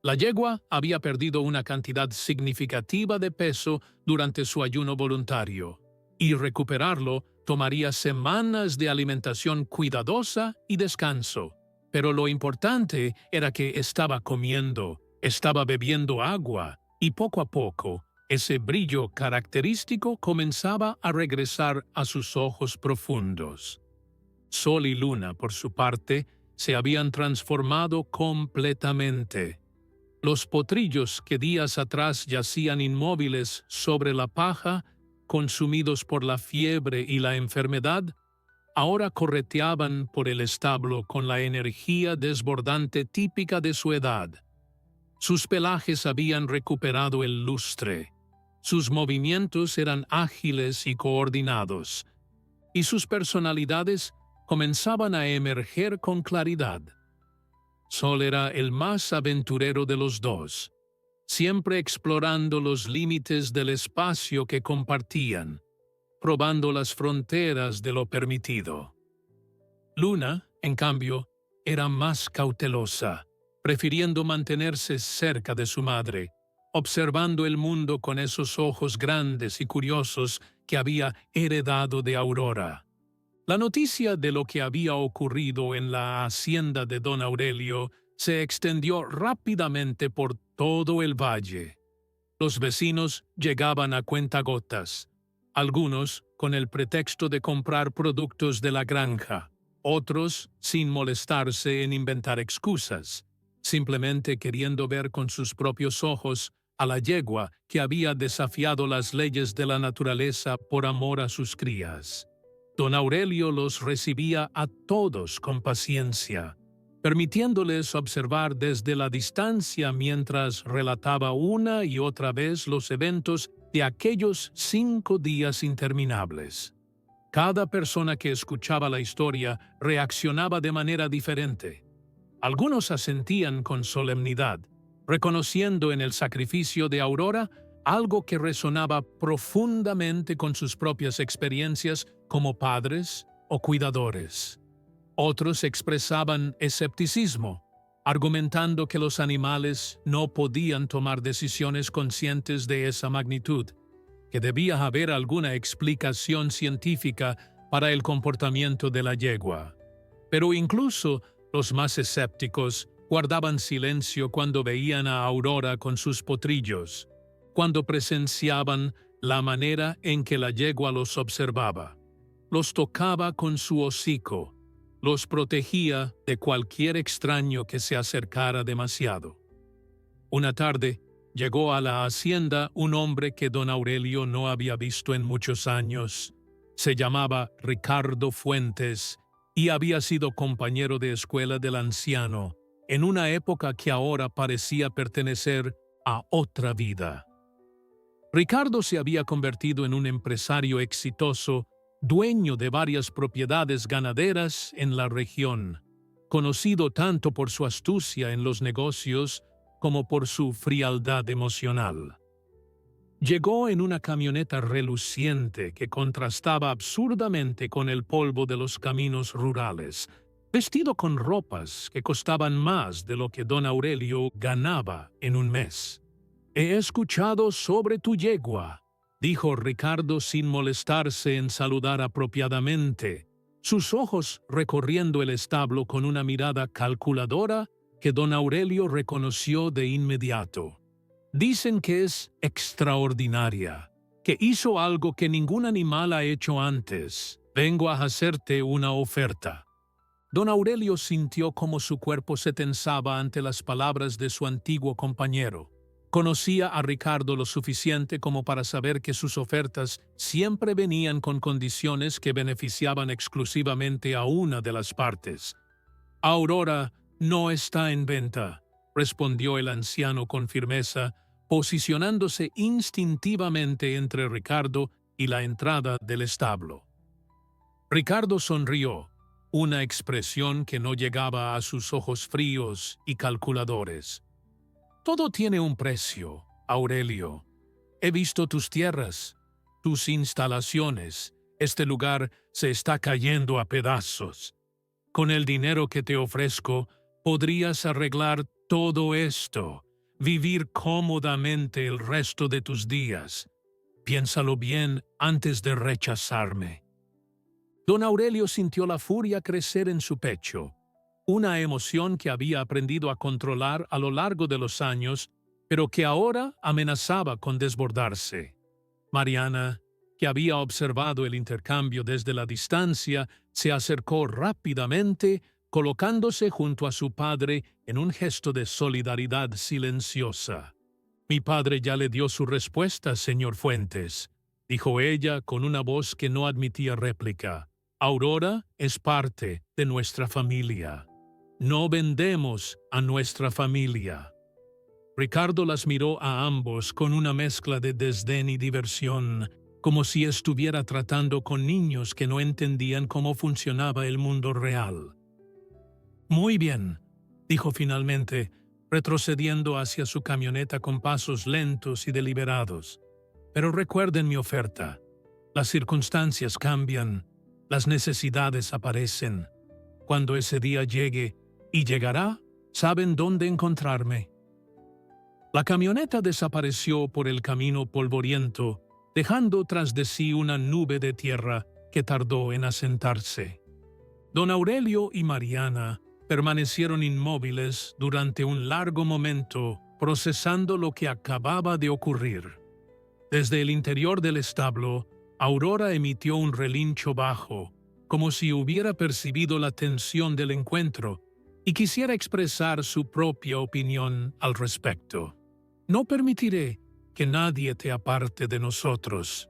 La yegua había perdido una cantidad significativa de peso durante su ayuno voluntario, y recuperarlo tomaría semanas de alimentación cuidadosa y descanso. Pero lo importante era que estaba comiendo, estaba bebiendo agua, y poco a poco ese brillo característico comenzaba a regresar a sus ojos profundos. Sol y Luna, por su parte, se habían transformado completamente. Los potrillos que días atrás yacían inmóviles sobre la paja, consumidos por la fiebre y la enfermedad, ahora correteaban por el establo con la energía desbordante típica de su edad. Sus pelajes habían recuperado el lustre, sus movimientos eran ágiles y coordinados, y sus personalidades comenzaban a emerger con claridad. Sol era el más aventurero de los dos, siempre explorando los límites del espacio que compartían, probando las fronteras de lo permitido. Luna, en cambio, era más cautelosa, prefiriendo mantenerse cerca de su madre, observando el mundo con esos ojos grandes y curiosos que había heredado de Aurora. La noticia de lo que había ocurrido en la hacienda de don Aurelio se extendió rápidamente por todo el valle. Los vecinos llegaban a cuentagotas, algunos con el pretexto de comprar productos de la granja, otros sin molestarse en inventar excusas, simplemente queriendo ver con sus propios ojos a la yegua que había desafiado las leyes de la naturaleza por amor a sus crías. Don Aurelio los recibía a todos con paciencia, permitiéndoles observar desde la distancia mientras relataba una y otra vez los eventos de aquellos 5 días interminables. Cada persona que escuchaba la historia reaccionaba de manera diferente. Algunos asentían con solemnidad, reconociendo en el sacrificio de Aurora algo que resonaba profundamente con sus propias experiencias como padres o cuidadores. Otros expresaban escepticismo, argumentando que los animales no podían tomar decisiones conscientes de esa magnitud, que debía haber alguna explicación científica para el comportamiento de la yegua. Pero incluso los más escépticos guardaban silencio cuando veían a Aurora con sus potrillos, cuando presenciaban la manera en que la yegua los observaba. Los tocaba con su hocico, los protegía de cualquier extraño que se acercara demasiado. Una tarde, llegó a la hacienda un hombre que don Aurelio no había visto en muchos años. Se llamaba Ricardo Fuentes y había sido compañero de escuela del anciano, en una época que ahora parecía pertenecer a otra vida. Ricardo se había convertido en un empresario exitoso, dueño de varias propiedades ganaderas en la región, conocido tanto por su astucia en los negocios como por su frialdad emocional. Llegó en una camioneta reluciente que contrastaba absurdamente con el polvo de los caminos rurales, vestido con ropas que costaban más de lo que don Aurelio ganaba en un mes. «He escuchado sobre tu yegua», dijo Ricardo sin molestarse en saludar apropiadamente, sus ojos recorriendo el establo con una mirada calculadora que don Aurelio reconoció de inmediato. «Dicen que es extraordinaria, que hizo algo que ningún animal ha hecho antes. Vengo a hacerte una oferta». Don Aurelio sintió como su cuerpo se tensaba ante las palabras de su antiguo compañero. Conocía a Ricardo lo suficiente como para saber que sus ofertas siempre venían con condiciones que beneficiaban exclusivamente a una de las partes. «Aurora no está en venta», respondió el anciano con firmeza, posicionándose instintivamente entre Ricardo y la entrada del establo. Ricardo sonrió, una expresión que no llegaba a sus ojos fríos y calculadores. «Todo tiene un precio, Aurelio. He visto tus tierras, tus instalaciones. Este lugar se está cayendo a pedazos. Con el dinero que te ofrezco, podrías arreglar todo esto, vivir cómodamente el resto de tus días. Piénsalo bien antes de rechazarme». Don Aurelio sintió la furia crecer en su pecho, una emoción que había aprendido a controlar a lo largo de los años, pero que ahora amenazaba con desbordarse. Mariana, que había observado el intercambio desde la distancia, se acercó rápidamente, colocándose junto a su padre en un gesto de solidaridad silenciosa. «Mi padre ya le dio su respuesta, señor Fuentes», dijo ella con una voz que no admitía réplica. «Aurora es parte de nuestra familia. No vendemos a nuestra familia». Ricardo las miró a ambos con una mezcla de desdén y diversión, como si estuviera tratando con niños que no entendían cómo funcionaba el mundo real. «Muy bien», dijo finalmente, retrocediendo hacia su camioneta con pasos lentos y deliberados. «Pero recuerden mi oferta. Las circunstancias cambian, las necesidades aparecen. Cuando ese día llegue, y llegará, saben dónde encontrarme». La camioneta desapareció por el camino polvoriento, dejando tras de sí una nube de tierra que tardó en asentarse. Don Aurelio y Mariana permanecieron inmóviles durante un largo momento, procesando lo que acababa de ocurrir. Desde el interior del establo, Aurora emitió un relincho bajo, como si hubiera percibido la tensión del encuentro y quisiera expresar su propia opinión al respecto. «No permitiré que nadie te aparte de nosotros»,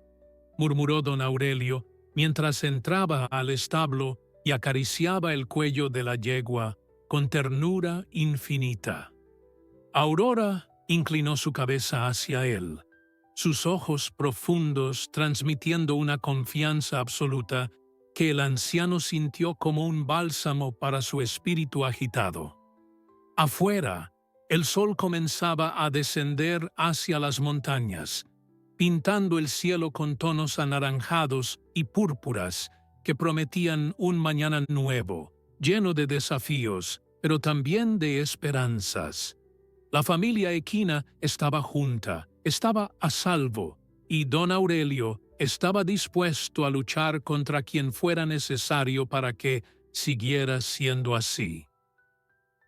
murmuró don Aurelio mientras entraba al establo y acariciaba el cuello de la yegua con ternura infinita. Aurora inclinó su cabeza hacia él, sus ojos profundos transmitiendo una confianza absoluta que el anciano sintió como un bálsamo para su espíritu agitado. Afuera, el sol comenzaba a descender hacia las montañas, pintando el cielo con tonos anaranjados y púrpuras que prometían un mañana nuevo, lleno de desafíos, pero también de esperanzas. La familia equina estaba junta, estaba a salvo, y don Aurelio estaba dispuesto a luchar contra quien fuera necesario para que siguiera siendo así.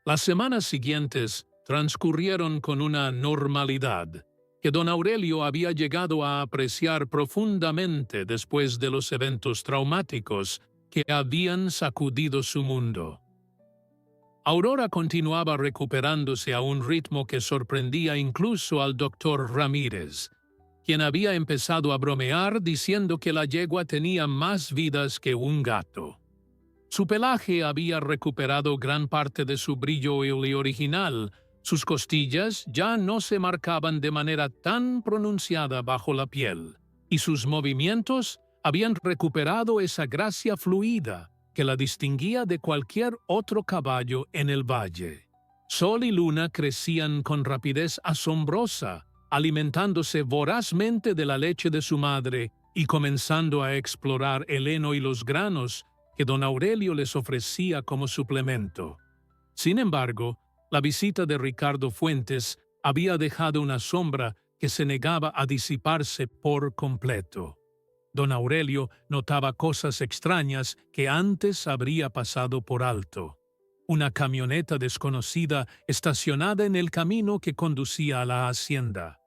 Las semanas siguientes transcurrieron con una normalidad que don Aurelio había llegado a apreciar profundamente después de los eventos traumáticos que habían sacudido su mundo. Aurora continuaba recuperándose a un ritmo que sorprendía incluso al doctor Ramírez, quien había empezado a bromear diciendo que la yegua tenía más vidas que un gato. Su pelaje había recuperado gran parte de su brillo original, sus costillas ya no se marcaban de manera tan pronunciada bajo la piel, y sus movimientos habían recuperado esa gracia fluida que la distinguía de cualquier otro caballo en el valle. Sol y luna crecían con rapidez asombrosa, alimentándose vorazmente de la leche de su madre y comenzando a explorar el heno y los granos que don Aurelio les ofrecía como suplemento. Sin embargo, la visita de Ricardo Fuentes había dejado una sombra que se negaba a disiparse por completo. Don Aurelio notaba cosas extrañas que antes habría pasado por alto. Una camioneta desconocida estacionada en el camino que conducía a la hacienda.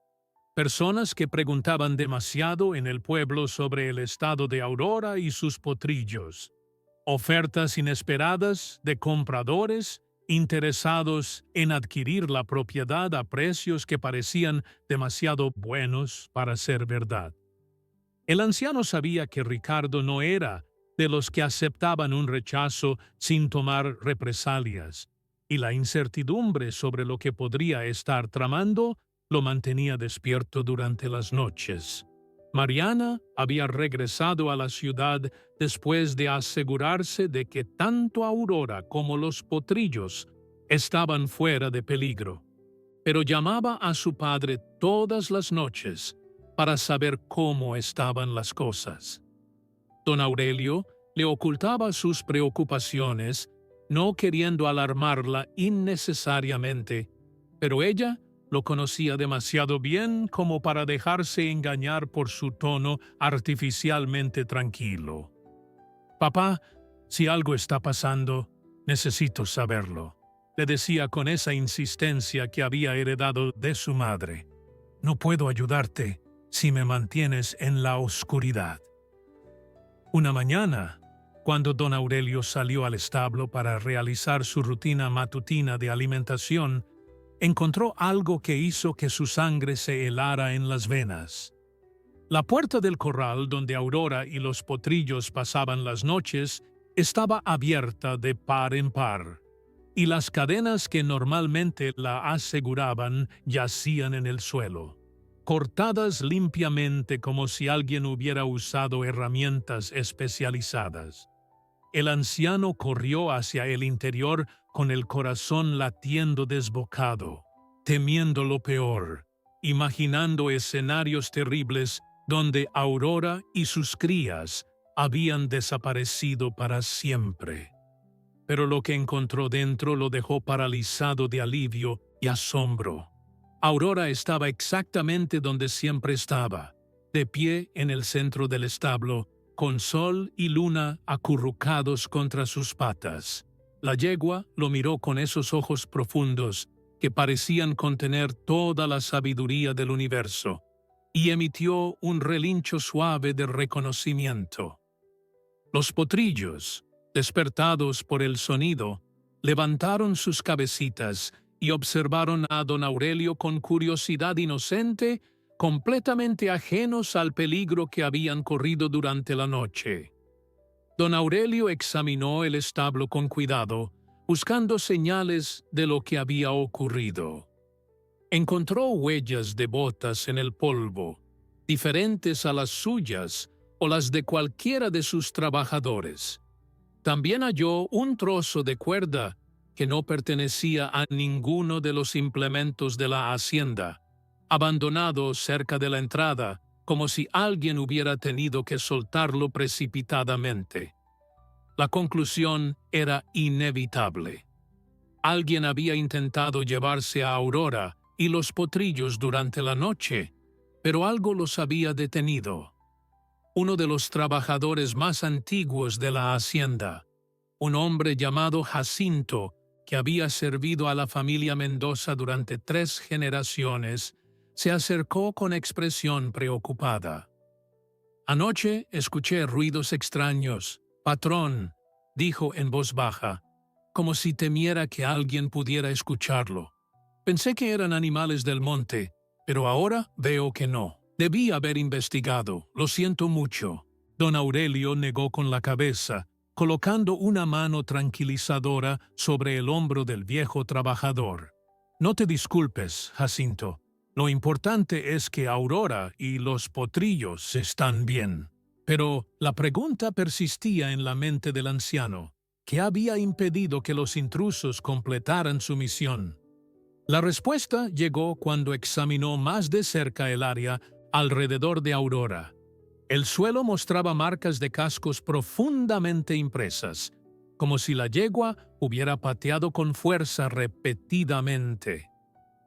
Personas que preguntaban demasiado en el pueblo sobre el estado de Aurora y sus potrillos. Ofertas inesperadas de compradores interesados en adquirir la propiedad a precios que parecían demasiado buenos para ser verdad. El anciano sabía que Ricardo no era de los que aceptaban un rechazo sin tomar represalias, y la incertidumbre sobre lo que podría estar tramando lo mantenía despierto durante las noches. Mariana había regresado a la ciudad después de asegurarse de que tanto Aurora como los potrillos estaban fuera de peligro, pero llamaba a su padre todas las noches para saber cómo estaban las cosas. Don Aurelio le ocultaba sus preocupaciones, no queriendo alarmarla innecesariamente, pero ella lo conocía demasiado bien como para dejarse engañar por su tono artificialmente tranquilo. «Papá, si algo está pasando, necesito saberlo», le decía con esa insistencia que había heredado de su madre. «No puedo ayudarte si me mantienes en la oscuridad». Una mañana, cuando don Aurelio salió al establo para realizar su rutina matutina de alimentación, encontró algo que hizo que su sangre se helara en las venas. La puerta del corral donde Aurora y los potrillos pasaban las noches estaba abierta de par en par, y las cadenas que normalmente la aseguraban yacían en el suelo, cortadas limpiamente como si alguien hubiera usado herramientas especializadas. El anciano corrió hacia el interior con el corazón latiendo desbocado, temiendo lo peor, imaginando escenarios terribles donde Aurora y sus crías habían desaparecido para siempre. Pero lo que encontró dentro lo dejó paralizado de alivio y asombro. Aurora estaba exactamente donde siempre estaba, de pie en el centro del establo, con Sol y Luna acurrucados contra sus patas. La yegua lo miró con esos ojos profundos que parecían contener toda la sabiduría del universo, y emitió un relincho suave de reconocimiento. Los potrillos, despertados por el sonido, levantaron sus cabecitas y observaron a don Aurelio con curiosidad inocente, completamente ajenos al peligro que habían corrido durante la noche. Don Aurelio examinó el establo con cuidado, buscando señales de lo que había ocurrido. Encontró huellas de botas en el polvo, diferentes a las suyas o las de cualquiera de sus trabajadores. También halló un trozo de cuerda que no pertenecía a ninguno de los implementos de la hacienda, abandonado cerca de la entrada, como si alguien hubiera tenido que soltarlo precipitadamente. La conclusión era inevitable. Alguien había intentado llevarse a Aurora y los potrillos durante la noche, pero algo los había detenido. Uno de los trabajadores más antiguos de la hacienda, un hombre llamado Jacinto, que había servido a la familia Mendoza durante 3 generaciones, se acercó con expresión preocupada. «Anoche escuché ruidos extraños, patrón», dijo en voz baja, como si temiera que alguien pudiera escucharlo. «Pensé que eran animales del monte, pero ahora veo que no. Debí haber investigado, lo siento mucho». Don Aurelio negó con la cabeza, colocando una mano tranquilizadora sobre el hombro del viejo trabajador. «No te disculpes, Jacinto. Lo importante es que Aurora y los potrillos están bien». Pero la pregunta persistía en la mente del anciano. ¿Qué había impedido que los intrusos completaran su misión? La respuesta llegó cuando examinó más de cerca el área alrededor de Aurora. El suelo mostraba marcas de cascos profundamente impresas, como si la yegua hubiera pateado con fuerza repetidamente.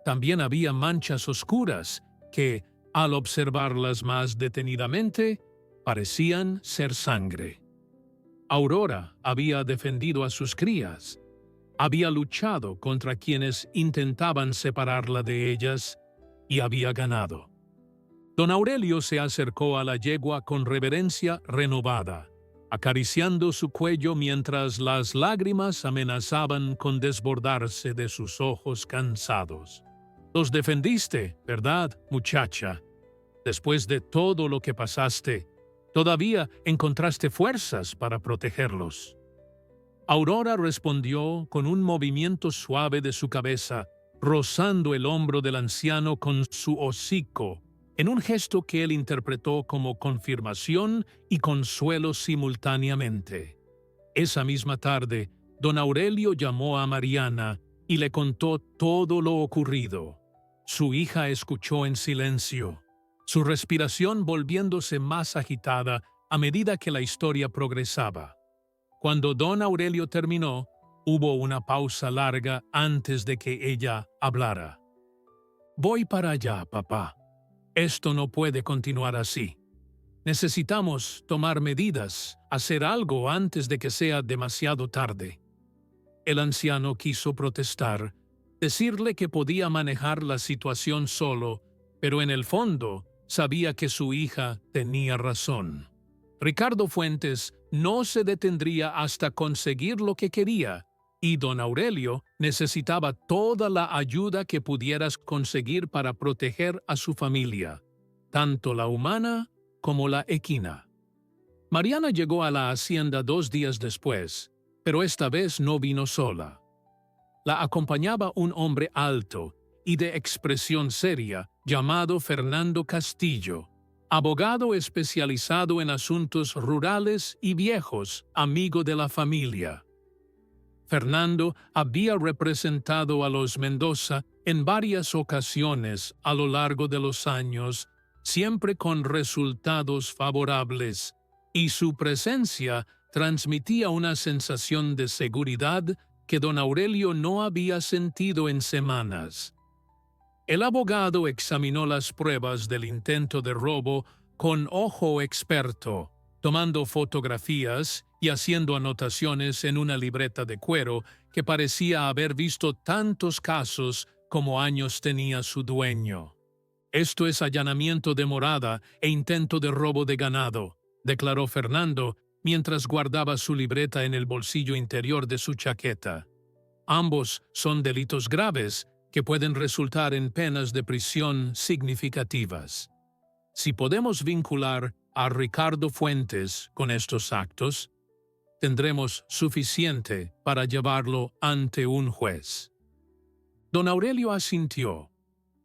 También había manchas oscuras que, al observarlas más detenidamente, parecían ser sangre. Aurora había defendido a sus crías, había luchado contra quienes intentaban separarla de ellas y había ganado. Don Aurelio se acercó a la yegua con reverencia renovada, acariciando su cuello mientras las lágrimas amenazaban con desbordarse de sus ojos cansados. Los defendiste, ¿verdad, muchacha? Después de todo lo que pasaste, todavía encontraste fuerzas para protegerlos. Aurora respondió con un movimiento suave de su cabeza, rozando el hombro del anciano con su hocico, en un gesto que él interpretó como confirmación y consuelo simultáneamente. Esa misma tarde, don Aurelio llamó a Mariana y le contó todo lo ocurrido. Su hija escuchó en silencio, su respiración volviéndose más agitada a medida que la historia progresaba. Cuando don Aurelio terminó, hubo una pausa larga antes de que ella hablara. «Voy para allá, papá. Esto no puede continuar así. Necesitamos tomar medidas, hacer algo antes de que sea demasiado tarde». El anciano quiso protestar, decirle que podía manejar la situación solo, pero en el fondo sabía que su hija tenía razón. Ricardo Fuentes no se detendría hasta conseguir lo que quería, y don Aurelio necesitaba toda la ayuda que pudieras conseguir para proteger a su familia, tanto la humana como la equina. Mariana llegó a la hacienda 2 días después, pero esta vez no vino sola. La acompañaba un hombre alto y de expresión seria llamado Fernando Castillo, abogado especializado en asuntos rurales y viejos, amigo de la familia. Fernando había representado a los Mendoza en varias ocasiones a lo largo de los años, siempre con resultados favorables, y su presencia transmitía una sensación de seguridad que don Aurelio no había sentido en semanas. El abogado examinó las pruebas del intento de robo con ojo experto, tomando fotografías y haciendo anotaciones en una libreta de cuero que parecía haber visto tantos casos como años tenía su dueño. «Esto es allanamiento de morada e intento de robo de ganado», declaró Fernando mientras guardaba su libreta en el bolsillo interior de su chaqueta. «Ambos son delitos graves que pueden resultar en penas de prisión significativas. Si podemos vincular a Ricardo Fuentes con estos actos, tendremos suficiente para llevarlo ante un juez». Don Aurelio asintió,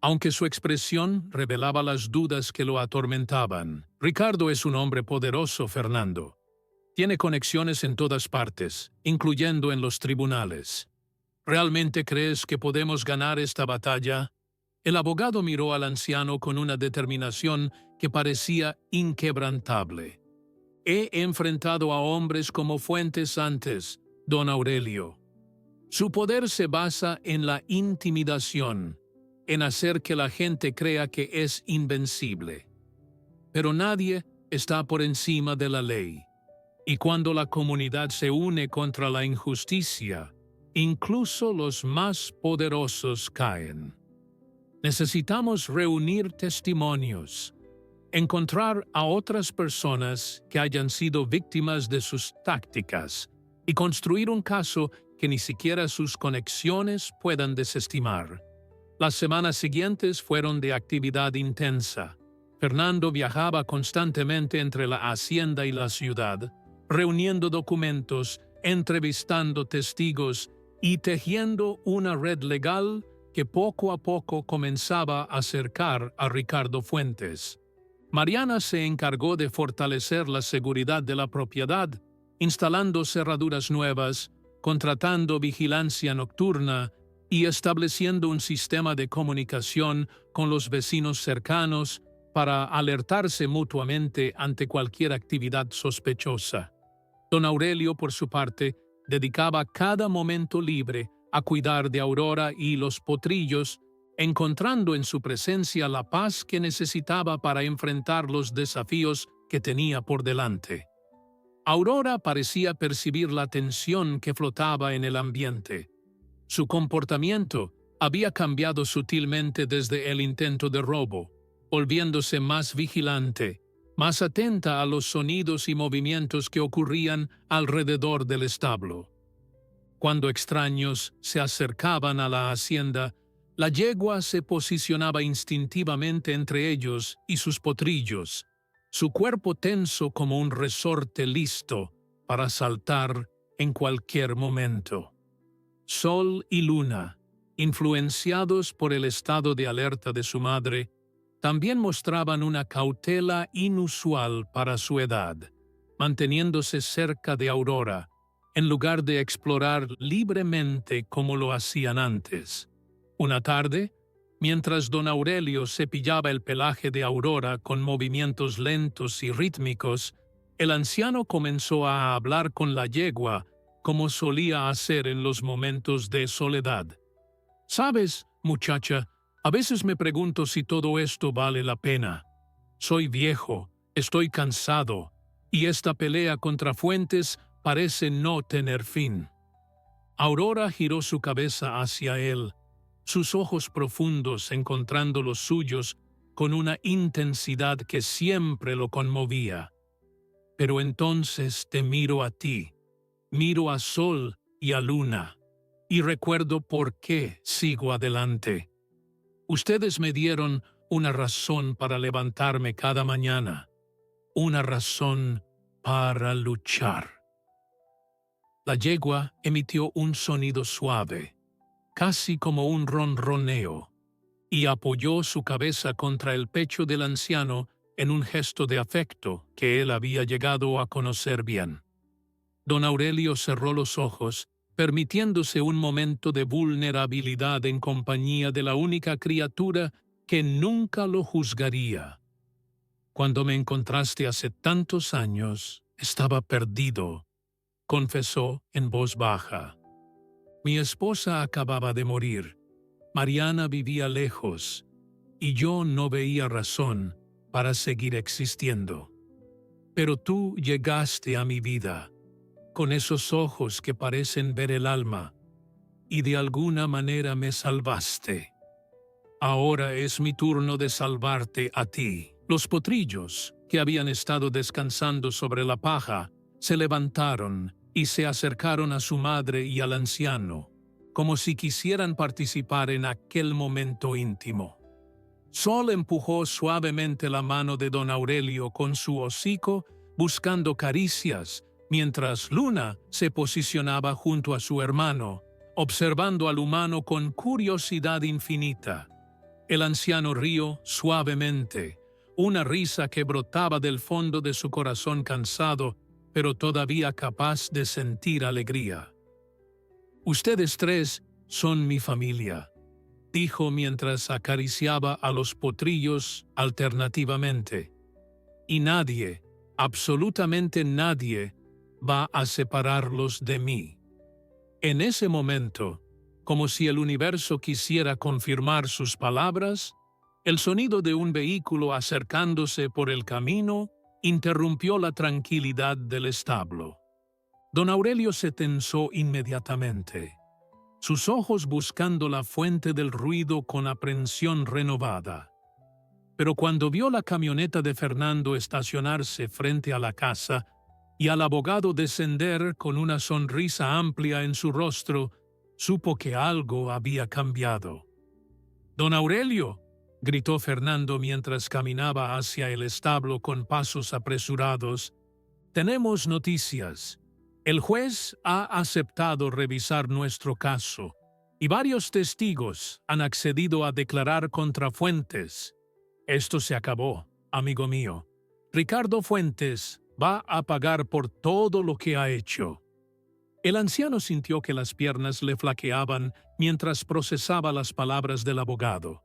aunque su expresión revelaba las dudas que lo atormentaban. «Ricardo es un hombre poderoso, Fernando. Tiene conexiones en todas partes, incluyendo en los tribunales. ¿Realmente crees que podemos ganar esta batalla?» El abogado miró al anciano con una determinación que parecía inquebrantable. «He enfrentado a hombres como Fuentes antes, don Aurelio. Su poder se basa en la intimidación, en hacer que la gente crea que es invencible. Pero nadie está por encima de la ley. Y cuando la comunidad se une contra la injusticia, incluso los más poderosos caen. Necesitamos reunir testimonios, encontrar a otras personas que hayan sido víctimas de sus tácticas y construir un caso que ni siquiera sus conexiones puedan desestimar». Las semanas siguientes fueron de actividad intensa. Fernando viajaba constantemente entre la hacienda y la ciudad, reuniendo documentos, entrevistando testigos y tejiendo una red legal que poco a poco comenzaba a acercar a Ricardo Fuentes. Mariana se encargó de fortalecer la seguridad de la propiedad, instalando cerraduras nuevas, contratando vigilancia nocturna y estableciendo un sistema de comunicación con los vecinos cercanos para alertarse mutuamente ante cualquier actividad sospechosa. Don Aurelio, por su parte, dedicaba cada momento libre a cuidar de Aurora y los potrillos, encontrando en su presencia la paz que necesitaba para enfrentar los desafíos que tenía por delante. Aurora parecía percibir la tensión que flotaba en el ambiente. Su comportamiento había cambiado sutilmente desde el intento de robo, volviéndose más vigilante, más atenta a los sonidos y movimientos que ocurrían alrededor del establo. Cuando extraños se acercaban a la hacienda, la yegua se posicionaba instintivamente entre ellos y sus potrillos, su cuerpo tenso como un resorte listo para saltar en cualquier momento. Sol y Luna, influenciados por el estado de alerta de su madre, también mostraban una cautela inusual para su edad, manteniéndose cerca de Aurora, en lugar de explorar libremente como lo hacían antes. Una tarde, mientras don Aurelio cepillaba el pelaje de Aurora con movimientos lentos y rítmicos, el anciano comenzó a hablar con la yegua como solía hacer en los momentos de soledad. «Sabes, muchacha, a veces me pregunto si todo esto vale la pena. Soy viejo, estoy cansado, y esta pelea contra Fuentes parece no tener fin». Aurora giró su cabeza hacia él, sus ojos profundos encontrando los suyos con una intensidad que siempre lo conmovía. «Pero entonces te miro a ti, miro a Sol y a Luna, y recuerdo por qué sigo adelante. Ustedes me dieron una razón para levantarme cada mañana, una razón para luchar». La yegua emitió un sonido suave, casi como un ronroneo, y apoyó su cabeza contra el pecho del anciano en un gesto de afecto que él había llegado a conocer bien. Don Aurelio cerró los ojos, permitiéndose un momento de vulnerabilidad en compañía de la única criatura que nunca lo juzgaría. «Cuando me encontraste hace tantos años, estaba perdido», confesó en voz baja. «Mi esposa acababa de morir. Mariana vivía lejos, y yo no veía razón para seguir existiendo. Pero tú llegaste a mi vida, con esos ojos que parecen ver el alma, y de alguna manera me salvaste. Ahora es mi turno de salvarte a ti». Los potrillos, que habían estado descansando sobre la paja, se levantaron y se acercaron a su madre y al anciano, como si quisieran participar en aquel momento íntimo. Sol empujó suavemente la mano de don Aurelio con su hocico, buscando caricias, mientras Luna se posicionaba junto a su hermano, observando al humano con curiosidad infinita. El anciano rió suavemente, una risa que brotaba del fondo de su corazón cansado, pero todavía capaz de sentir alegría. «Ustedes tres son mi familia», dijo mientras acariciaba a los potrillos alternativamente. «Y nadie, absolutamente nadie, va a separarlos de mí». En ese momento, como si el universo quisiera confirmar sus palabras, el sonido de un vehículo acercándose por el camino interrumpió la tranquilidad del establo. Don Aurelio se tensó inmediatamente, sus ojos buscando la fuente del ruido con aprensión renovada. Pero cuando vio la camioneta de Fernando estacionarse frente a la casa y al abogado descender con una sonrisa amplia en su rostro, supo que algo había cambiado. «¡Don Aurelio!», gritó Fernando mientras caminaba hacia el establo con pasos apresurados. «Tenemos noticias. El juez ha aceptado revisar nuestro caso y varios testigos han accedido a declarar contra Fuentes. Esto se acabó, amigo mío. Ricardo Fuentes va a pagar por todo lo que ha hecho». El anciano sintió que las piernas le flaqueaban mientras procesaba las palabras del abogado.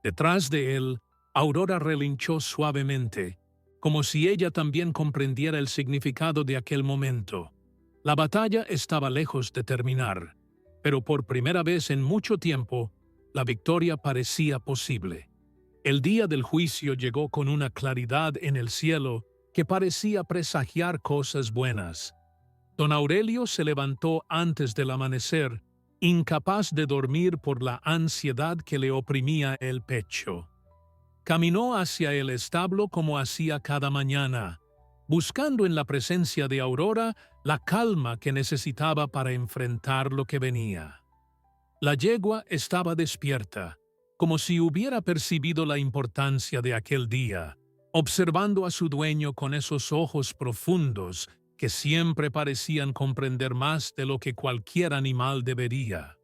Detrás de él, Aurora relinchó suavemente, como si ella también comprendiera el significado de aquel momento. La batalla estaba lejos de terminar, pero por primera vez en mucho tiempo, la victoria parecía posible. El día del juicio llegó con una claridad en el cielo que parecía presagiar cosas buenas. Don Aurelio se levantó antes del amanecer, incapaz de dormir por la ansiedad que le oprimía el pecho. Caminó hacia el establo como hacía cada mañana, buscando en la presencia de Aurora la calma que necesitaba para enfrentar lo que venía. La yegua estaba despierta, como si hubiera percibido la importancia de aquel día, observando a su dueño con esos ojos profundos que siempre parecían comprender más de lo que cualquier animal debería.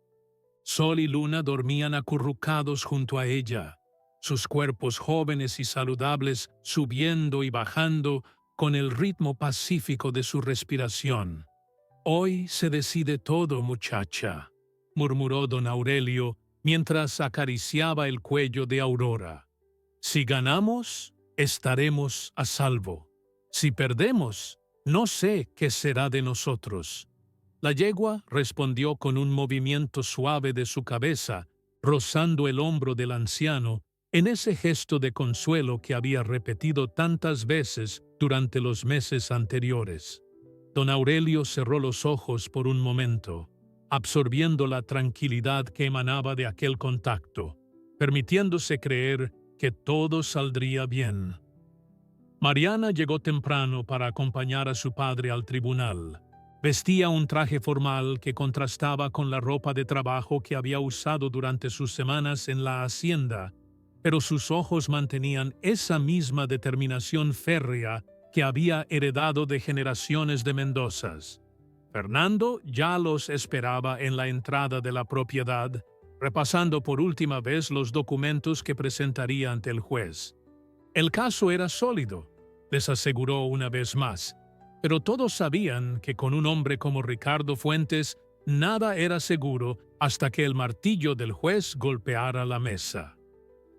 Sol y luna dormían acurrucados junto a ella, sus cuerpos jóvenes y saludables subiendo y bajando con el ritmo pacífico de su respiración. «Hoy se decide todo, muchacha», murmuró don Aurelio mientras acariciaba el cuello de Aurora. «Si ganamos, estaremos a salvo. Si perdemos, no sé qué será de nosotros». La yegua respondió con un movimiento suave de su cabeza, rozando el hombro del anciano, en ese gesto de consuelo que había repetido tantas veces durante los meses anteriores. Don Aurelio cerró los ojos por un momento, absorbiendo la tranquilidad que emanaba de aquel contacto, permitiéndose creer que todo saldría bien. Mariana llegó temprano para acompañar a su padre al tribunal. Vestía un traje formal que contrastaba con la ropa de trabajo que había usado durante sus semanas en la hacienda, pero sus ojos mantenían esa misma determinación férrea que había heredado de generaciones de Mendozas. Fernando ya los esperaba en la entrada de la propiedad, repasando por última vez los documentos que presentaría ante el juez. El caso era sólido, les aseguró una vez más, pero todos sabían que con un hombre como Ricardo Fuentes nada era seguro hasta que el martillo del juez golpeara la mesa.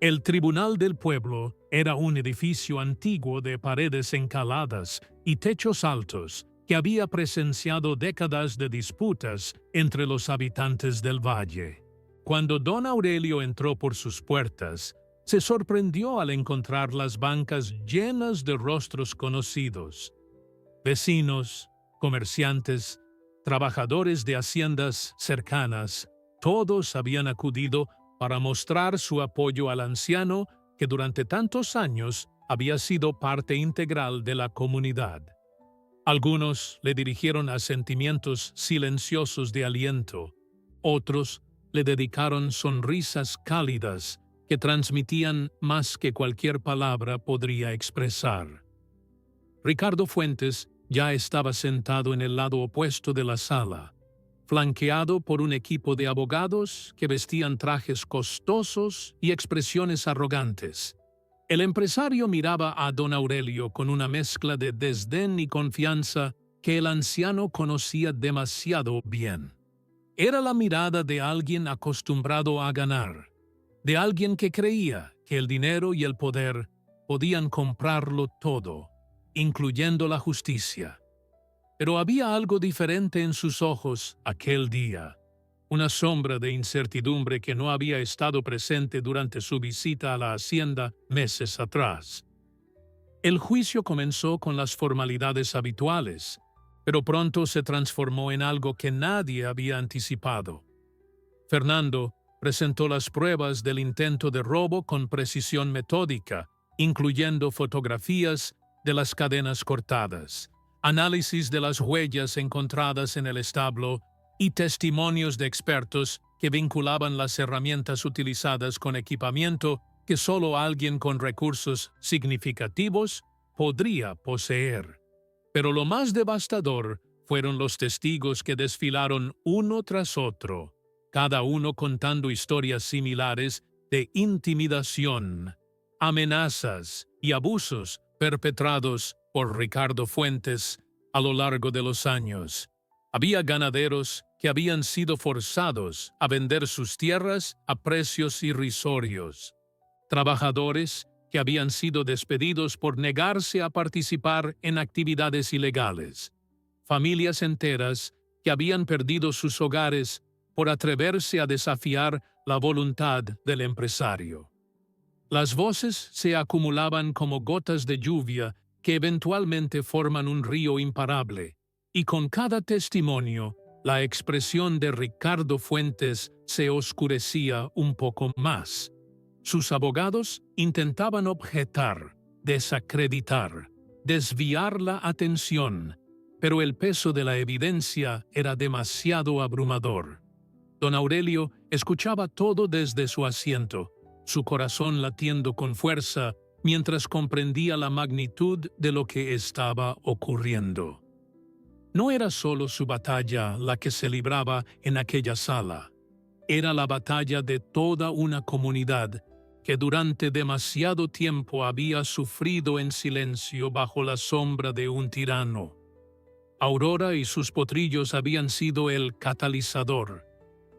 El Tribunal del Pueblo era un edificio antiguo de paredes encaladas y techos altos que había presenciado décadas de disputas entre los habitantes del valle. Cuando don Aurelio entró por sus puertas, se sorprendió al encontrar las bancas llenas de rostros conocidos. Vecinos, comerciantes, trabajadores de haciendas cercanas, todos habían acudido para mostrar su apoyo al anciano que durante tantos años había sido parte integral de la comunidad. Algunos le dirigieron asentimientos silenciosos de aliento, otros le dedicaron sonrisas cálidas que transmitían más que cualquier palabra podría expresar. Ricardo Fuentes ya estaba sentado en el lado opuesto de la sala, flanqueado por un equipo de abogados que vestían trajes costosos y expresiones arrogantes. El empresario miraba a don Aurelio con una mezcla de desdén y confianza que el anciano conocía demasiado bien. Era la mirada de alguien acostumbrado a ganar, de alguien que creía que el dinero y el poder podían comprarlo todo, incluyendo la justicia. Pero había algo diferente en sus ojos aquel día, una sombra de incertidumbre que no había estado presente durante su visita a la hacienda meses atrás. El juicio comenzó con las formalidades habituales, pero pronto se transformó en algo que nadie había anticipado. Fernando presentó las pruebas del intento de robo con precisión metódica, incluyendo fotografías de las cadenas cortadas, análisis de las huellas encontradas en el establo y testimonios de expertos que vinculaban las herramientas utilizadas con equipamiento que solo alguien con recursos significativos podría poseer. Pero lo más devastador fueron los testigos que desfilaron uno tras otro, cada uno contando historias similares de intimidación, amenazas y abusos perpetrados por Ricardo Fuentes a lo largo de los años. Había ganaderos que habían sido forzados a vender sus tierras a precios irrisorios, trabajadores que habían sido despedidos por negarse a participar en actividades ilegales, familias enteras que habían perdido sus hogares por atreverse a desafiar la voluntad del empresario. Las voces se acumulaban como gotas de lluvia que eventualmente forman un río imparable, y con cada testimonio, la expresión de Ricardo Fuentes se oscurecía un poco más. Sus abogados intentaban objetar, desacreditar, desviar la atención, pero el peso de la evidencia era demasiado abrumador. Don Aurelio escuchaba todo desde su asiento, su corazón latiendo con fuerza mientras comprendía la magnitud de lo que estaba ocurriendo. No era solo su batalla la que se libraba en aquella sala, era la batalla de toda una comunidad que durante demasiado tiempo había sufrido en silencio bajo la sombra de un tirano. Aurora y sus potrillos habían sido el catalizador,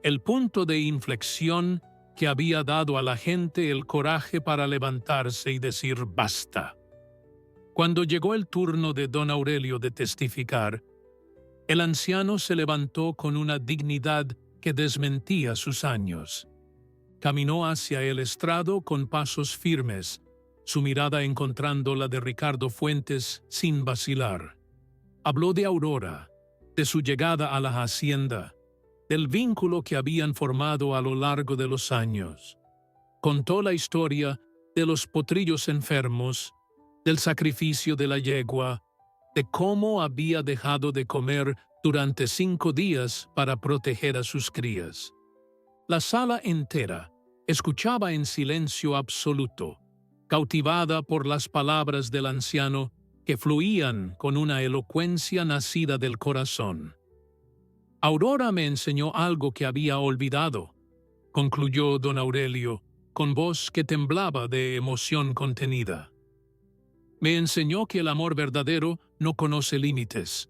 el punto de inflexión que había dado a la gente el coraje para levantarse y decir basta. Cuando llegó el turno de don Aurelio de testificar, el anciano se levantó con una dignidad que desmentía sus años. Caminó hacia el estrado con pasos firmes, su mirada encontrando la de Ricardo Fuentes sin vacilar. Habló de Aurora, de su llegada a la hacienda, del vínculo que habían formado a lo largo de los años. Contó la historia de los potrillos enfermos, del sacrificio de la yegua, de cómo había dejado de comer durante 5 días para proteger a sus crías. La sala entera escuchaba en silencio absoluto, cautivada por las palabras del anciano que fluían con una elocuencia nacida del corazón. Aurora me enseñó algo que había olvidado, concluyó don Aurelio, con voz que temblaba de emoción contenida. Me enseñó que el amor verdadero no conoce límites,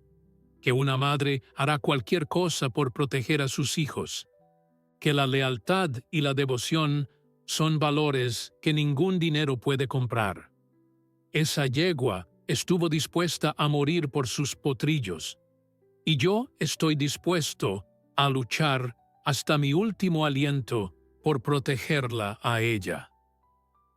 que una madre hará cualquier cosa por proteger a sus hijos, que la lealtad y la devoción son valores que ningún dinero puede comprar. Esa yegua estuvo dispuesta a morir por sus potrillos, y yo estoy dispuesto a luchar hasta mi último aliento por protegerla a ella.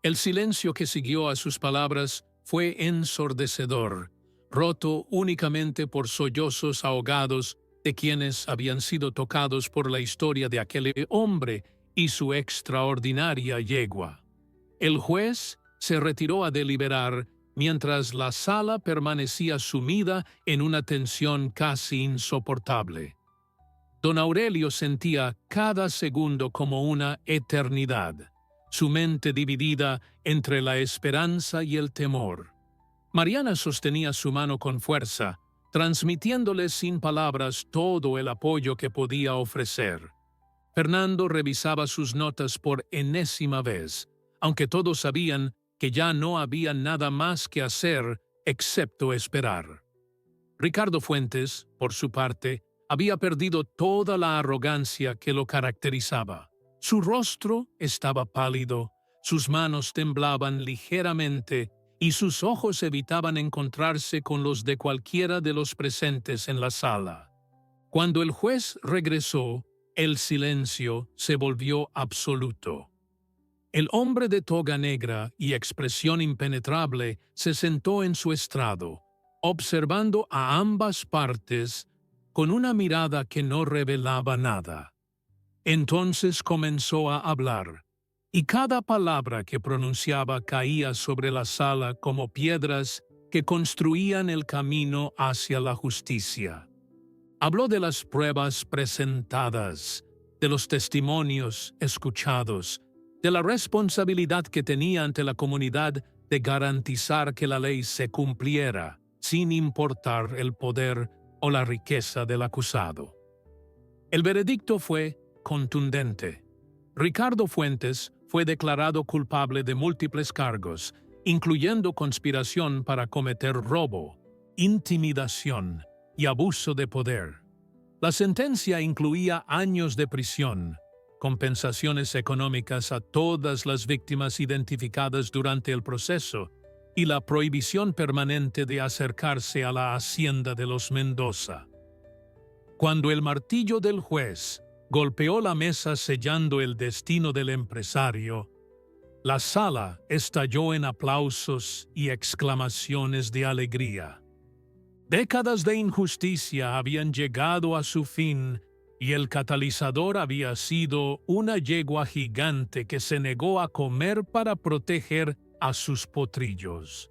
El silencio que siguió a sus palabras fue ensordecedor, roto únicamente por sollozos ahogados de quienes habían sido tocados por la historia de aquel hombre y su extraordinaria yegua. El juez se retiró a deliberar mientras la sala permanecía sumida en una tensión casi insoportable. Don Aurelio sentía cada segundo como una eternidad, su mente dividida entre la esperanza y el temor. Mariana sostenía su mano con fuerza, transmitiéndole sin palabras todo el apoyo que podía ofrecer. Fernando revisaba sus notas por enésima vez, aunque todos sabían que ya no había nada más que hacer excepto esperar. Ricardo Fuentes, por su parte, había perdido toda la arrogancia que lo caracterizaba. Su rostro estaba pálido, sus manos temblaban ligeramente y sus ojos evitaban encontrarse con los de cualquiera de los presentes en la sala. Cuando el juez regresó, el silencio se volvió absoluto. El hombre de toga negra y expresión impenetrable se sentó en su estrado, observando a ambas partes con una mirada que no revelaba nada. Entonces comenzó a hablar, y cada palabra que pronunciaba caía sobre la sala como piedras que construían el camino hacia la justicia. Habló de las pruebas presentadas, de los testimonios escuchados, de la responsabilidad que tenía ante la comunidad de garantizar que la ley se cumpliera, sin importar el poder o la riqueza del acusado. El veredicto fue contundente. Ricardo Fuentes fue declarado culpable de múltiples cargos, incluyendo conspiración para cometer robo, intimidación y abuso de poder. La sentencia incluía años de prisión, compensaciones económicas a todas las víctimas identificadas durante el proceso y la prohibición permanente de acercarse a la hacienda de los Mendoza. Cuando el martillo del juez golpeó la mesa sellando el destino del empresario, la sala estalló en aplausos y exclamaciones de alegría. Décadas de injusticia habían llegado a su fin y el catalizador había sido una yegua gigante que se negó a comer para proteger a sus potrillos.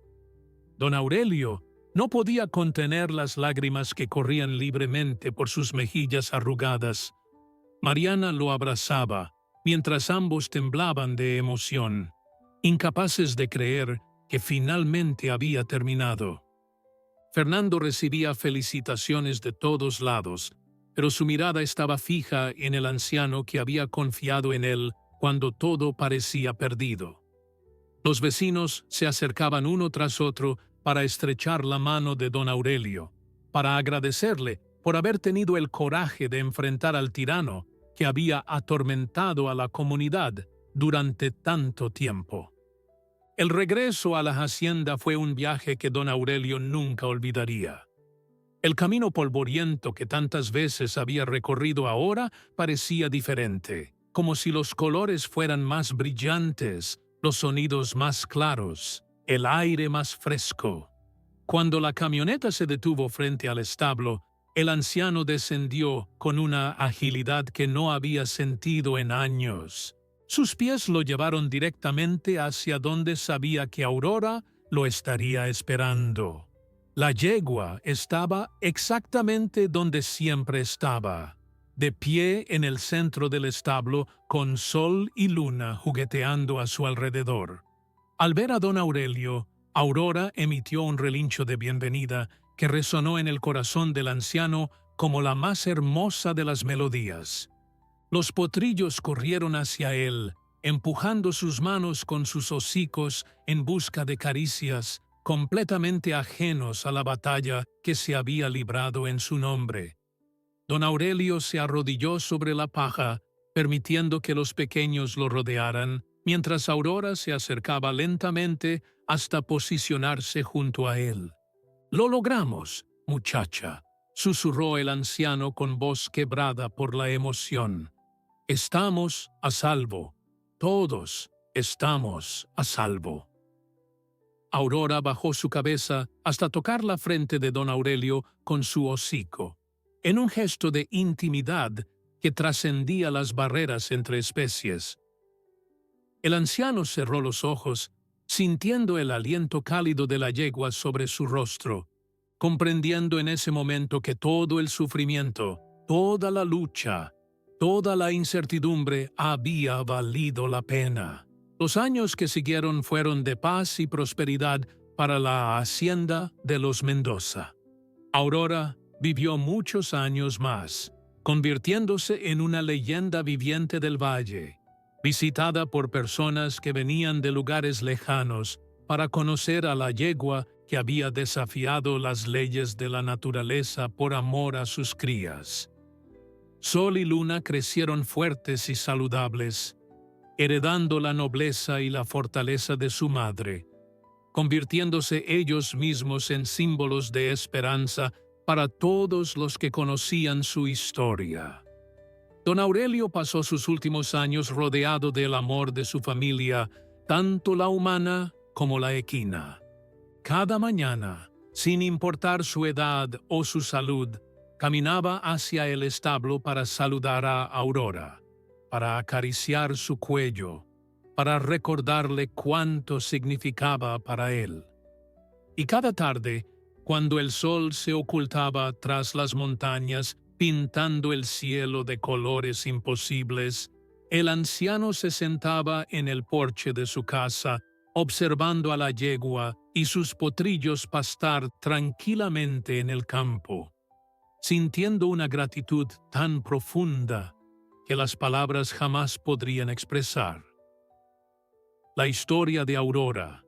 Don Aurelio no podía contener las lágrimas que corrían libremente por sus mejillas arrugadas. Mariana lo abrazaba, mientras ambos temblaban de emoción, incapaces de creer que finalmente había terminado. Fernando recibía felicitaciones de todos lados, pero su mirada estaba fija en el anciano que había confiado en él cuando todo parecía perdido. Los vecinos se acercaban uno tras otro para estrechar la mano de don Aurelio, para agradecerle por haber tenido el coraje de enfrentar al tirano que había atormentado a la comunidad durante tanto tiempo. El regreso a la hacienda fue un viaje que don Aurelio nunca olvidaría. El camino polvoriento que tantas veces había recorrido ahora parecía diferente, como si los colores fueran más brillantes, los sonidos más claros, el aire más fresco. Cuando la camioneta se detuvo frente al establo, el anciano descendió con una agilidad que no había sentido en años. Sus pies lo llevaron directamente hacia donde sabía que Aurora lo estaría esperando. La yegua estaba exactamente donde siempre estaba, de pie en el centro del establo con sol y luna jugueteando a su alrededor. Al ver a don Aurelio, Aurora emitió un relincho de bienvenida que resonó en el corazón del anciano como la más hermosa de las melodías. Los potrillos corrieron hacia él, empujando sus manos con sus hocicos en busca de caricias, completamente ajenos a la batalla que se había librado en su nombre. Don Aurelio se arrodilló sobre la paja, permitiendo que los pequeños lo rodearan, mientras Aurora se acercaba lentamente hasta posicionarse junto a él. «Lo logramos, muchacha», susurró el anciano con voz quebrada por la emoción. «Estamos a salvo. Todos estamos a salvo». Aurora bajó su cabeza hasta tocar la frente de don Aurelio con su hocico, en un gesto de intimidad que trascendía las barreras entre especies. El anciano cerró los ojos, sintiendo el aliento cálido de la yegua sobre su rostro, comprendiendo en ese momento que todo el sufrimiento, toda la lucha, toda la incertidumbre había valido la pena. Los años que siguieron fueron de paz y prosperidad para la hacienda de los Mendoza. Aurora vivió muchos años más, convirtiéndose en una leyenda viviente del valle, visitada por personas que venían de lugares lejanos para conocer a la yegua que había desafiado las leyes de la naturaleza por amor a sus crías. Sol y Luna crecieron fuertes y saludables, heredando la nobleza y la fortaleza de su madre, convirtiéndose ellos mismos en símbolos de esperanza para todos los que conocían su historia. Don Aurelio pasó sus últimos años rodeado del amor de su familia, tanto la humana como la equina. Cada mañana, sin importar su edad o su salud, caminaba hacia el establo para saludar a Aurora, para acariciar su cuello, para recordarle cuánto significaba para él. Y cada tarde, cuando el sol se ocultaba tras las montañas, pintando el cielo de colores imposibles, el anciano se sentaba en el porche de su casa, observando a la yegua y sus potrillos pastar tranquilamente en el campo, sintiendo una gratitud tan profunda que las palabras jamás podrían expresar. La historia de Aurora,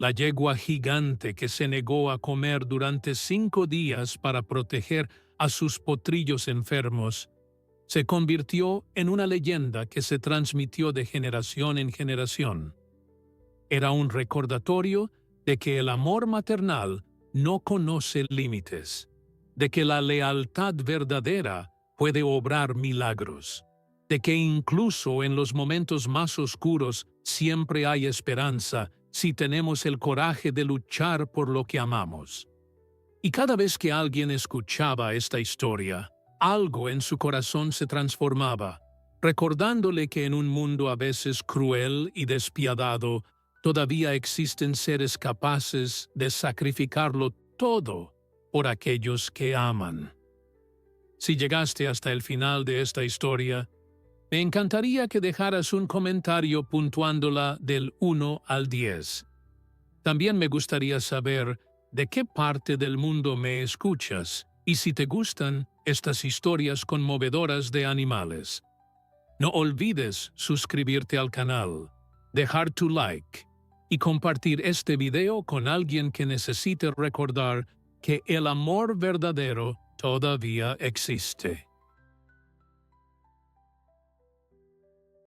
la yegua gigante que se negó a comer durante 5 días para proteger a sus potrillos enfermos, se convirtió en una leyenda que se transmitió de generación en generación. Era un recordatorio de que el amor maternal no conoce límites, de que la lealtad verdadera puede obrar milagros, de que incluso en los momentos más oscuros siempre hay esperanza si tenemos el coraje de luchar por lo que amamos. Y cada vez que alguien escuchaba esta historia, algo en su corazón se transformaba, recordándole que en un mundo a veces cruel y despiadado, todavía existen seres capaces de sacrificarlo todo por aquellos que aman. Si llegaste hasta el final de esta historia, me encantaría que dejaras un comentario puntuándola del 1 al 10. También me gustaría saber de qué parte del mundo me escuchas y si te gustan estas historias conmovedoras de animales. No olvides suscribirte al canal, dejar tu like y compartir este video con alguien que necesite recordar que el amor verdadero todavía existe.